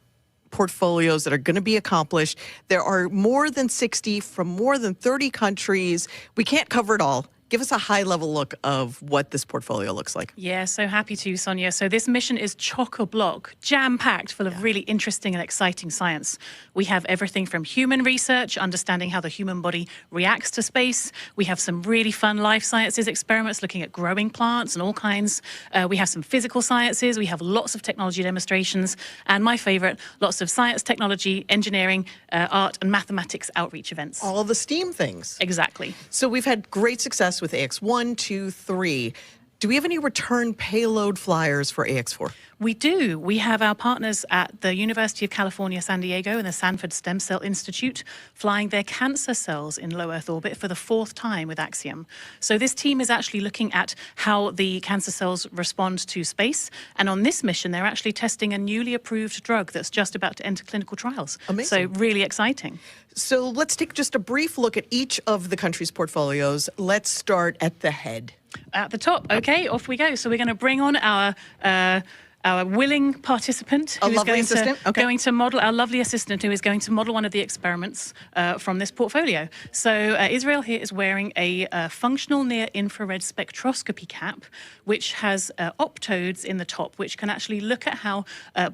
portfolios that are going to be accomplished, there are more than 60 from more than 30 countries. We can't cover it all Give us a high-level look of what this portfolio looks like. Yeah, so happy to, Sonia. So this mission is chock-a-block, jam-packed, full of really interesting and exciting science. We have everything from human research, understanding how the human body reacts to space. We have some really fun life sciences experiments looking at growing plants and all kinds. We have some physical sciences. We have lots of technology demonstrations. And my favorite, lots of science, technology, engineering, art, and mathematics outreach events. All the STEAM things. Exactly. So we've had great success with AX1, 2, 3. Do we have any return payload flyers for AX4? We do. We have our partners at the University of California, San Diego and the Sanford Stem Cell Institute flying their cancer cells in low Earth orbit for the 4th time with Axiom. So this team is actually looking at how the cancer cells respond to space. And on this mission, they're actually testing a newly approved drug that's just about to enter clinical trials. Amazing. So really exciting. So let's take just a brief look at each of the country's portfolios. Let's start at the head. At the top. Okay, off we go. So we're going to bring on our willing participant who is going to model, our lovely assistant who is going to model one of the experiments from this portfolio. So Israel here is wearing a functional near-infrared spectroscopy cap, which has optodes in the top, which can actually look at how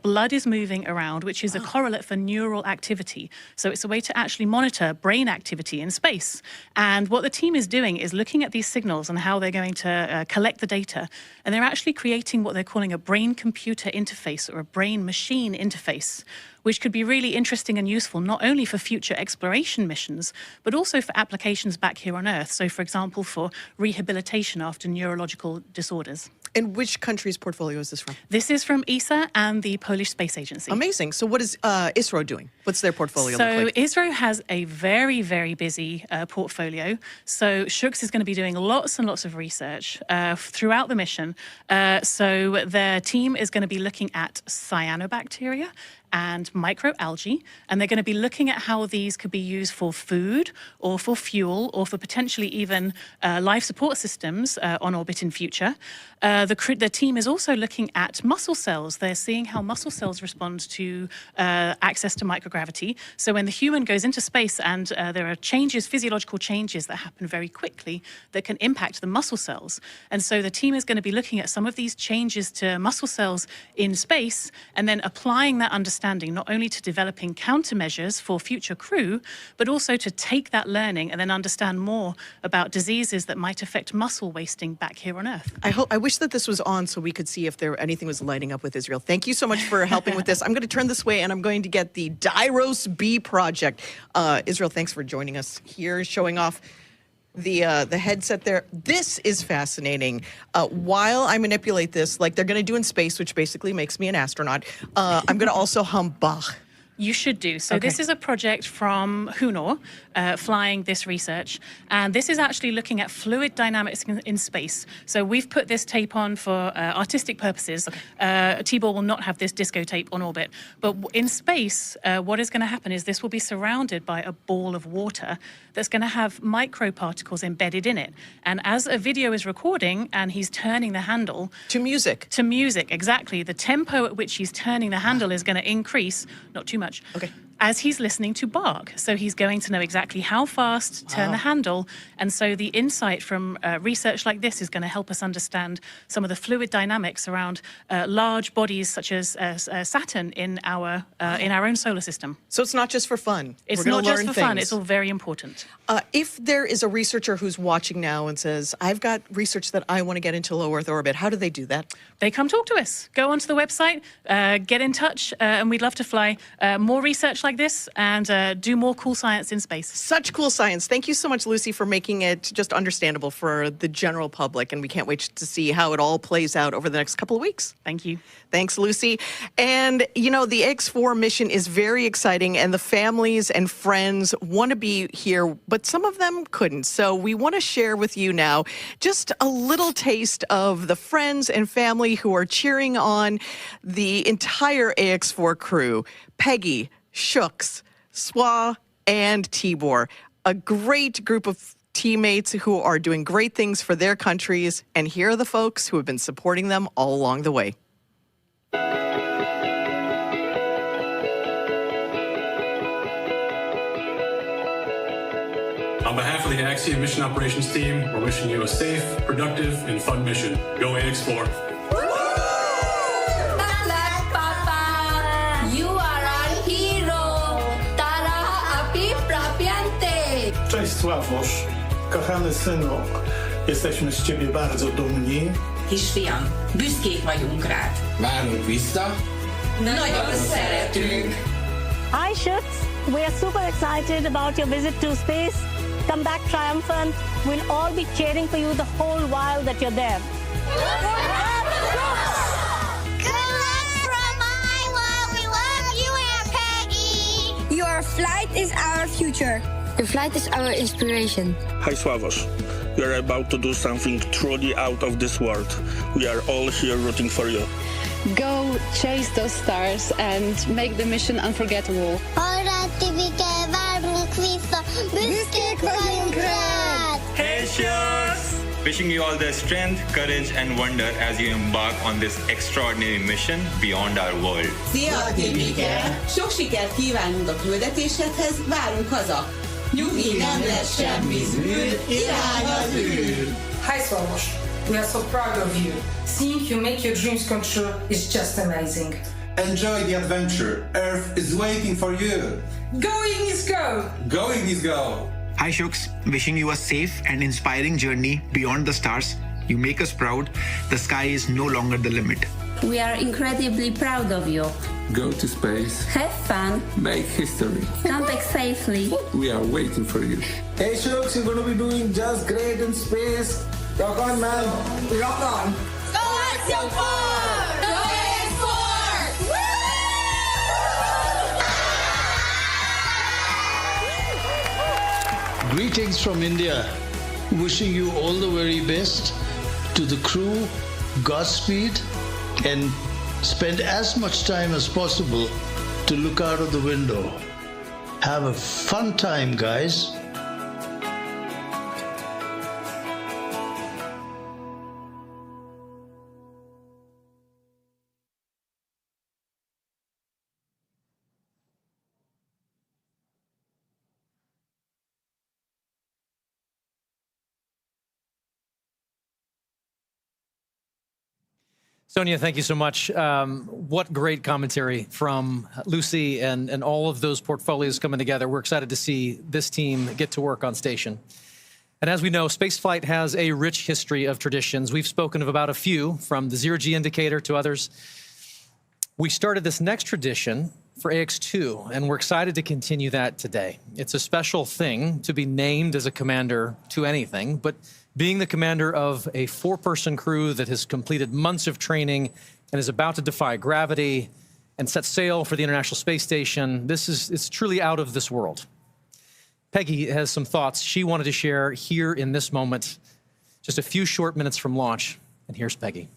blood is moving around, which is a correlate for neural activity. So it's a way to actually monitor brain activity in space. And what the team is doing is looking at these signals and how they're going to collect the data. And they're actually creating what they're calling a brain-computer interface or a brain-machine interface, which could be really interesting and useful not only for future exploration missions, but also for applications back here on Earth. So, for example, for rehabilitation after neurological disorders. And which country's portfolio is this from? This is from ESA and the Polish Space Agency. Amazing. So what is ISRO doing? What's their portfolio look like? ISRO has a very, very busy portfolio. So Shooks is going to be doing lots and lots of research throughout the mission. So their team is going to be looking at cyanobacteria and microalgae, and they're going to be looking at how these could be used for food or for fuel or for potentially even life support systems on orbit in future. The team is also looking at muscle cells. They're seeing how muscle cells respond to access to microgravity. So when the human goes into space and there are changes, physiological changes that happen very quickly that can impact the muscle cells. And so the team is going to be looking at some of these changes to muscle cells in space and then applying that understanding not only to developing countermeasures for future crew, but also to take that learning and then understand more about diseases that might affect muscle wasting back here on Earth. I wish that this was on so we could see if anything was lighting up with Israel. Thank you so much for helping with this. I'm going to turn this way and I'm going to get the Dairos B project. Israel, thanks for joining us here, showing off the headset there. This is fascinating. While I manipulate this, like they're going to do in space, which basically makes me an astronaut, I'm going to also hum Bach. You should do. So this is a project from Hunor flying this research. And this is actually looking at fluid dynamics in space. So we've put this tape on for artistic purposes. Tibor will not have this disco tape on orbit. But in space, what is going to happen is this will be surrounded by a ball of water that's going to have microparticles embedded in it. And as a video is recording and he's turning the handle... To music. To music, exactly. The tempo at which he's turning the handle is going to increase, not too much, as he's listening to Bach. So he's going to know exactly how fast to turn the handle. And so the insight from research like this is going to help us understand some of the fluid dynamics around large bodies such as Saturn in our own solar system. So it's not just for fun. It's not just for fun. It's all very important. If there is a researcher who's watching now and says, I've got research that I want to get into low Earth orbit, how do they do that? They come talk to us. Go onto the website, get in touch, and we'd love to fly more research like this and do more cool science in space. Such cool science. Thank you so much, Lucy, for making it just understandable for the general public. And we can't wait to see how it all plays out over the next couple of weeks. Thank you. Thanks, Lucy. And, you know, the X4 mission is very exciting, and the families and friends want to be here, but some of them couldn't. So we want to share with you now just a little taste of the friends and family who are cheering on the entire AX4 crew. Peggy, Shooks, Swa, and Tibor. A great group of teammates who are doing great things for their countries. And here are the folks who have been supporting them all along the way. On behalf of the Axiom Mission operations team, we're wishing you a safe, productive, and fun mission. Go AX4. Papa, you are our hero. Tara api prapiante. Cześć Sławosz, kochany synu, jesteśmy z ciebie bardzo dumni. Kisfiam, büszkék vagyunk rád. Várunk vissza. Nagyon szeretünk. Hi, Shuks. We are super excited about your visit to space. Come back triumphant. We'll all be cheering for you the whole while that you're there. Good luck from Iowa. We love you, Aunt Peggy. Your flight is our future. Your flight is our inspiration. Hi, Sławos. We are about to do something truly out of this world. We are all here rooting for you. Go chase those stars and make the mission unforgettable. Hey, Shucks! Wishing you all the strength, courage, and wonder as you embark on this extraordinary mission beyond our world. Szia, Tibike! Sok sikert kívánunk a küldetéshez, várunk haza! Nyugi, nem lesz semmi zűr, irány az űr! Hi, Swarosh. We are so proud of you. Seeing you make your dreams come true is just amazing. Enjoy the adventure. Earth is waiting for you. Going is go! Going is go! Hi, Shuks. Wishing you a safe and inspiring journey beyond the stars. You make us proud. The sky is no longer the limit. We are incredibly proud of you. Go to space. Have fun. Make history. Come back safely. We are waiting for you. Hey, Shuks, you're going to be doing just great in space. Rock on, man. Rock on. Go Axiom-4! Go AX4! Greetings from India. Wishing you all the very best. To the crew, Godspeed, and spend as much time as possible to look out of the window. Have a fun time, guys. Sonia, thank you so much. What great commentary from Lucy and all of those portfolios coming together. We're excited to see this team get to work on station. And as we know, spaceflight has a rich history of traditions. We've spoken of about a few, from the zero-G indicator to others. We started this next tradition for AX2, and we're excited to continue that today. It's a special thing to be named as a commander to anything, but being the commander of a 4-person crew that has completed months of training and is about to defy gravity and set sail for the International Space Station, it's truly out of this world. Peggy has some thoughts she wanted to share here in this moment, just a few short minutes from launch, and here's Peggy.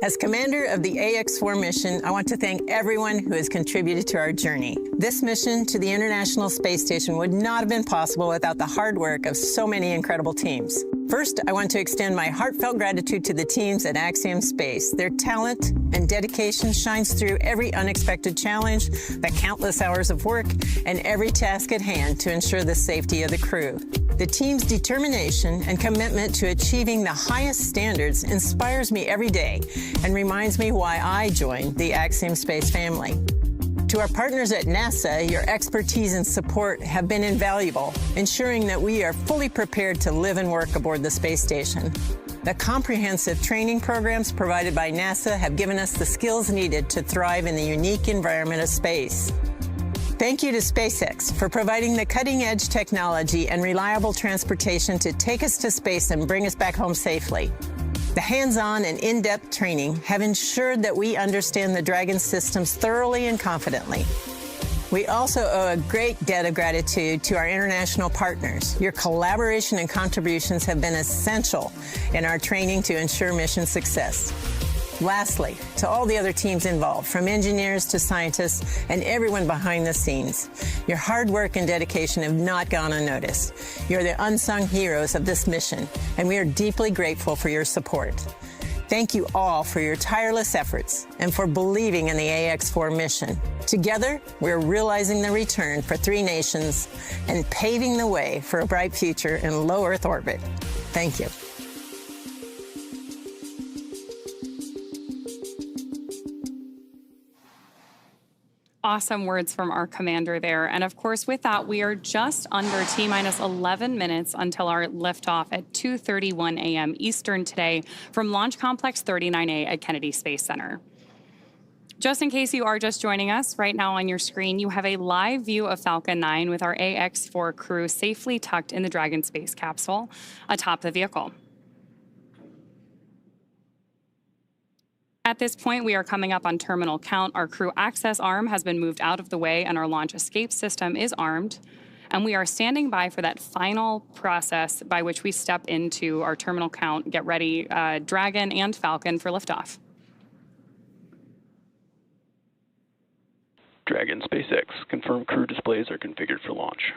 As commander of the AX-4 mission, I want to thank everyone who has contributed to our journey. This mission to the International Space Station would not have been possible without the hard work of so many incredible teams. First, I want to extend my heartfelt gratitude to the teams at Axiom Space. Their talent and dedication shines through every unexpected challenge, the countless hours of work, and every task at hand to ensure the safety of the crew. The team's determination and commitment to achieving the highest standards inspires me every day and reminds me why I joined the Axiom Space family. To our partners at NASA, your expertise and support have been invaluable, ensuring that we are fully prepared to live and work aboard the space station. The comprehensive training programs provided by NASA have given us the skills needed to thrive in the unique environment of space. Thank you to SpaceX for providing the cutting-edge technology and reliable transportation to take us to space and bring us back home safely. The hands-on and in-depth training have ensured that we understand the Dragon systems thoroughly and confidently. We also owe a great debt of gratitude to our international partners. Your collaboration and contributions have been essential in our training to ensure mission success. Lastly, to all the other teams involved, from engineers to scientists and everyone behind the scenes, your hard work and dedication have not gone unnoticed. You're the unsung heroes of this mission, and we are deeply grateful for your support. Thank you all for your tireless efforts and for believing in the AX-4 mission. Together, we're realizing the return for 3 nations and paving the way for a bright future in low Earth orbit. Thank you. Awesome words from our commander there. And of course, with that, we are just under T-minus 11 minutes until our liftoff at 2:31 a.m. Eastern today from Launch Complex 39A at Kennedy Space Center. Just in case you are just joining us, right now on your screen, you have a live view of Falcon 9 with our AX-4 crew safely tucked in the Dragon space capsule atop the vehicle. At this point, we are coming up on terminal count. Our crew access arm has been moved out of the way and our launch escape system is armed. And we are standing by for that final process by which we step into our terminal count, get ready, Dragon and Falcon for liftoff. Dragon SpaceX, confirm crew displays are configured for launch.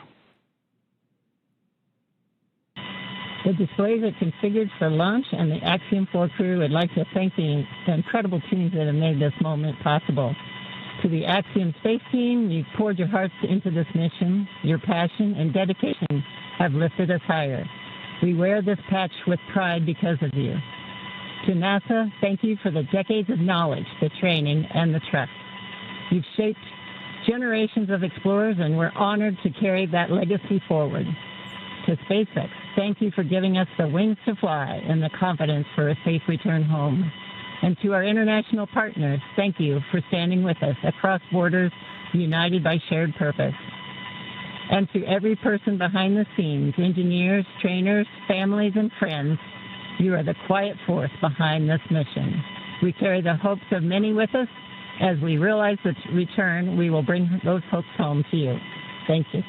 The displays are configured for launch, and the Axiom-4 crew would like to thank the incredible teams that have made this moment possible. To the Axiom Space team, you've poured your hearts into this mission. Your passion and dedication have lifted us higher. We wear this patch with pride because of you. To NASA, thank you for the decades of knowledge, the training, and the trust. You've shaped generations of explorers, and we're honored to carry that legacy forward. To SpaceX, thank you for giving us the wings to fly and the confidence for a safe return home. And to our international partners, thank you for standing with us across borders, united by shared purpose. And to every person behind the scenes, engineers, trainers, families, and friends, you are the quiet force behind this mission. We carry the hopes of many with us. As we realize the return, we will bring those hopes home to you. Thank you.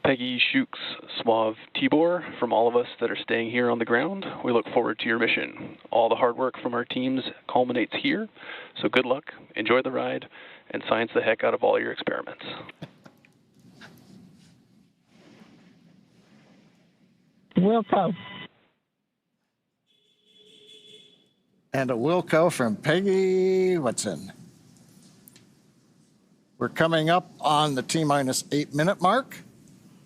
Peggy, Shooks, Suave, Tibor, from all of us that are staying here on the ground, we look forward to your mission. All the hard work from our teams culminates here, so good luck, enjoy the ride, and science the heck out of all your experiments. Wilco. And a Wilco from Peggy Whitson. We're coming up on the T-minus 8-minute mark.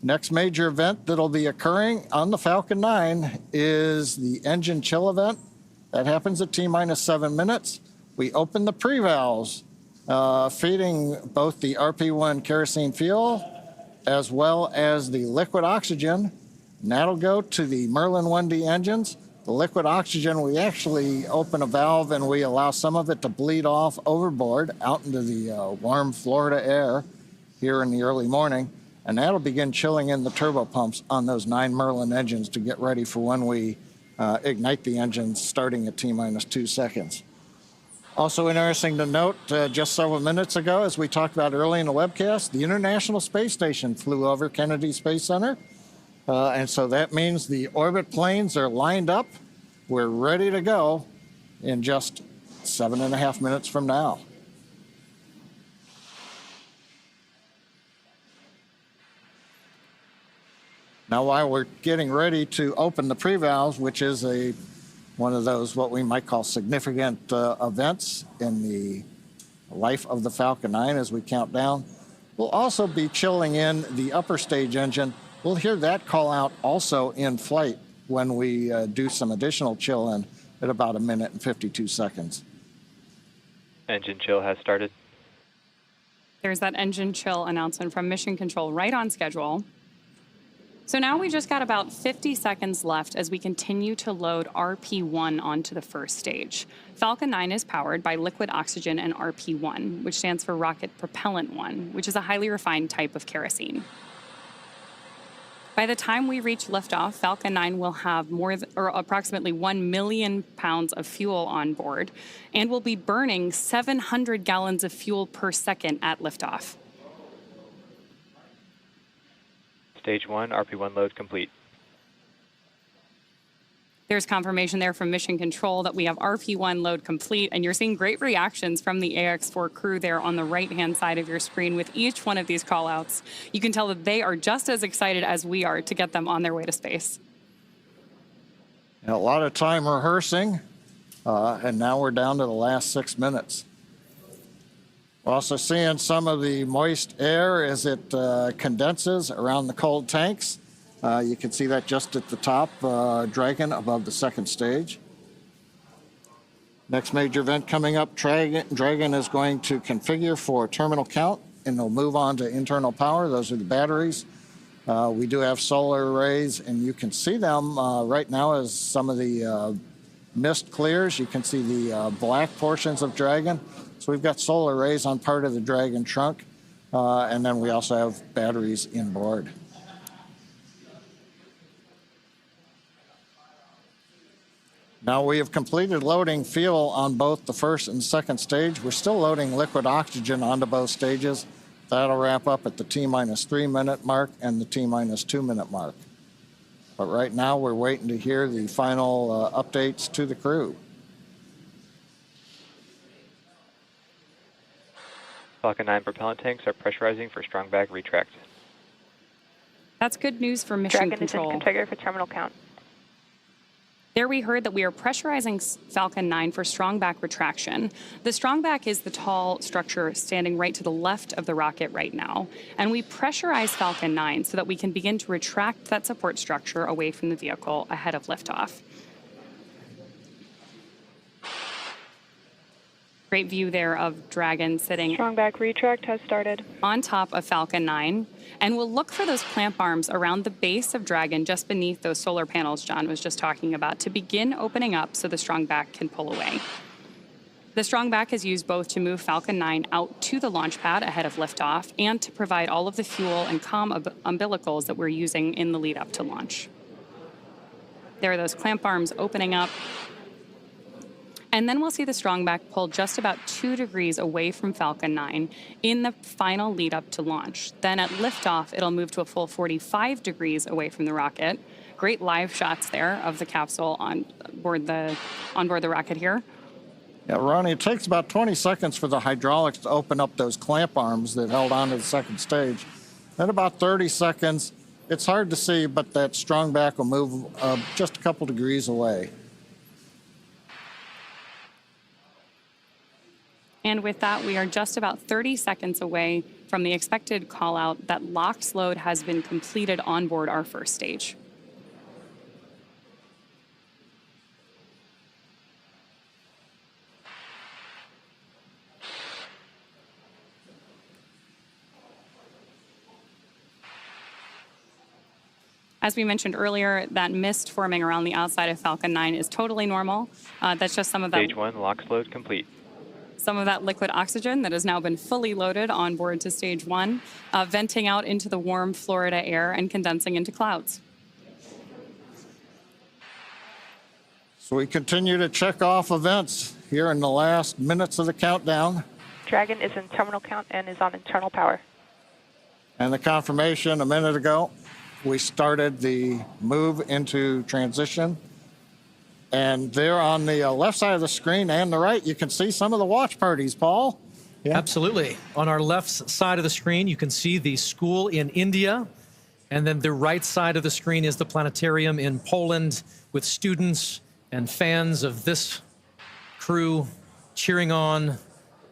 Next major event that'll be occurring on the Falcon 9 is the engine chill event. That happens at T-minus 7 minutes. We open the pre-valves, feeding both the RP-1 kerosene fuel as well as the liquid oxygen. And that'll go to the Merlin 1D engines. The liquid oxygen, we actually open a valve and we allow some of it to bleed off overboard out into the warm Florida air here in the early morning. And that'll begin chilling in the turbo pumps on those 9 Merlin engines to get ready for when we ignite the engines starting at T-minus 2 seconds. Also interesting to note, just several minutes ago, as we talked about early in the webcast, the International Space Station flew over Kennedy Space Center. And so that means the orbit planes are lined up. We're ready to go in just 7.5 minutes from now. Now, while we're getting ready to open the pre-valves, which is one of those what we might call significant events in the life of the Falcon 9 as we count down, we'll also be chilling in the upper stage engine. We'll hear that call out also in flight when we do some additional chill in at about 1 minute and 52 seconds. Engine chill has started. There's that engine chill announcement from Mission Control right on schedule. So now we just got about 50 seconds left as we continue to load RP-1 onto the first stage. Falcon 9 is powered by liquid oxygen and RP-1, which stands for Rocket Propellant 1, which is a highly refined type of kerosene. By the time we reach liftoff, Falcon 9 will have approximately 1 million pounds of fuel on board and will be burning 700 gallons of fuel per second at liftoff. Stage 1, RP-1 load complete. There's confirmation there from Mission Control that we have RP-1 load complete, and you're seeing great reactions from the AX-4 crew there on the right-hand side of your screen with each one of these call-outs. You can tell that they are just as excited as we are to get them on their way to space. A lot of time rehearsing, and now we're down to the last 6 minutes. We're also seeing some of the moist air as it condenses around the cold tanks. You can see that just at the top, Dragon above the second stage. Next major event coming up, Dragon is going to configure for terminal count, and they'll move on to internal power. Those are the batteries. We do have solar arrays, and you can see them right now as some of the mist clears. You can see the black portions of Dragon. So we've got solar arrays on part of the Dragon trunk, and then we also have batteries inboard. Now we have completed loading fuel on both the first and second stage. We're still loading liquid oxygen onto both stages. That'll wrap up at the T-3 minute mark and the T-2 minute mark. But right now we're waiting to hear the final updates to the crew. Falcon 9 propellant tanks are pressurizing for strong back retract. That's good news for mission Dragon control. is in configure for terminal count. There we heard that we are pressurizing Falcon 9 for strong back retraction. The strong back is the tall structure standing right to the left of the rocket right now. And we pressurize Falcon 9 so that we can begin to retract that support structure away from the vehicle ahead of liftoff. Great view there of Dragon sitting Strong back retract has started on top of Falcon 9. And we'll look for those clamp arms around the base of Dragon just beneath those solar panels John was just talking about to begin opening up so the strong back can pull away. The strong back is used both to move Falcon 9 out to the launch pad ahead of liftoff and to provide all of the fuel and comm umbilicals that we're using in the lead up to launch. There are those clamp arms opening up. And then we'll see the strong back pull just about 2 degrees away from Falcon 9 in the final lead up to launch. Then at liftoff, it'll move to a full 45 degrees away from the rocket. Great live shots there of the capsule on board the rocket here. Yeah, Ronnie, it takes about 20 seconds for the hydraulics to open up those clamp arms that held on to the second stage. Then about 30 seconds, it's hard to see, but that strong back will move just a couple degrees away. And with that, we are just about 30 seconds away from the expected call out that LOX load has been completed on board our first stage. As we mentioned earlier, that mist forming around the outside of Falcon 9 is totally normal. That's just some of that. Stage 1, LOX load complete. Some of that liquid oxygen that has now been fully loaded on board to stage 1, venting out into the warm Florida air and condensing into clouds. So we continue to check off events here in the last minutes of the countdown. Dragon is in terminal count and is on internal power. And the confirmation a minute ago, we started the move into transition. And there on the left side of the screen and the right, you can see some of the watch parties, Paul. Yeah. Absolutely. On our left side of the screen, you can see the school in India. And then the right side of the screen is the planetarium in Poland with students and fans of this crew cheering on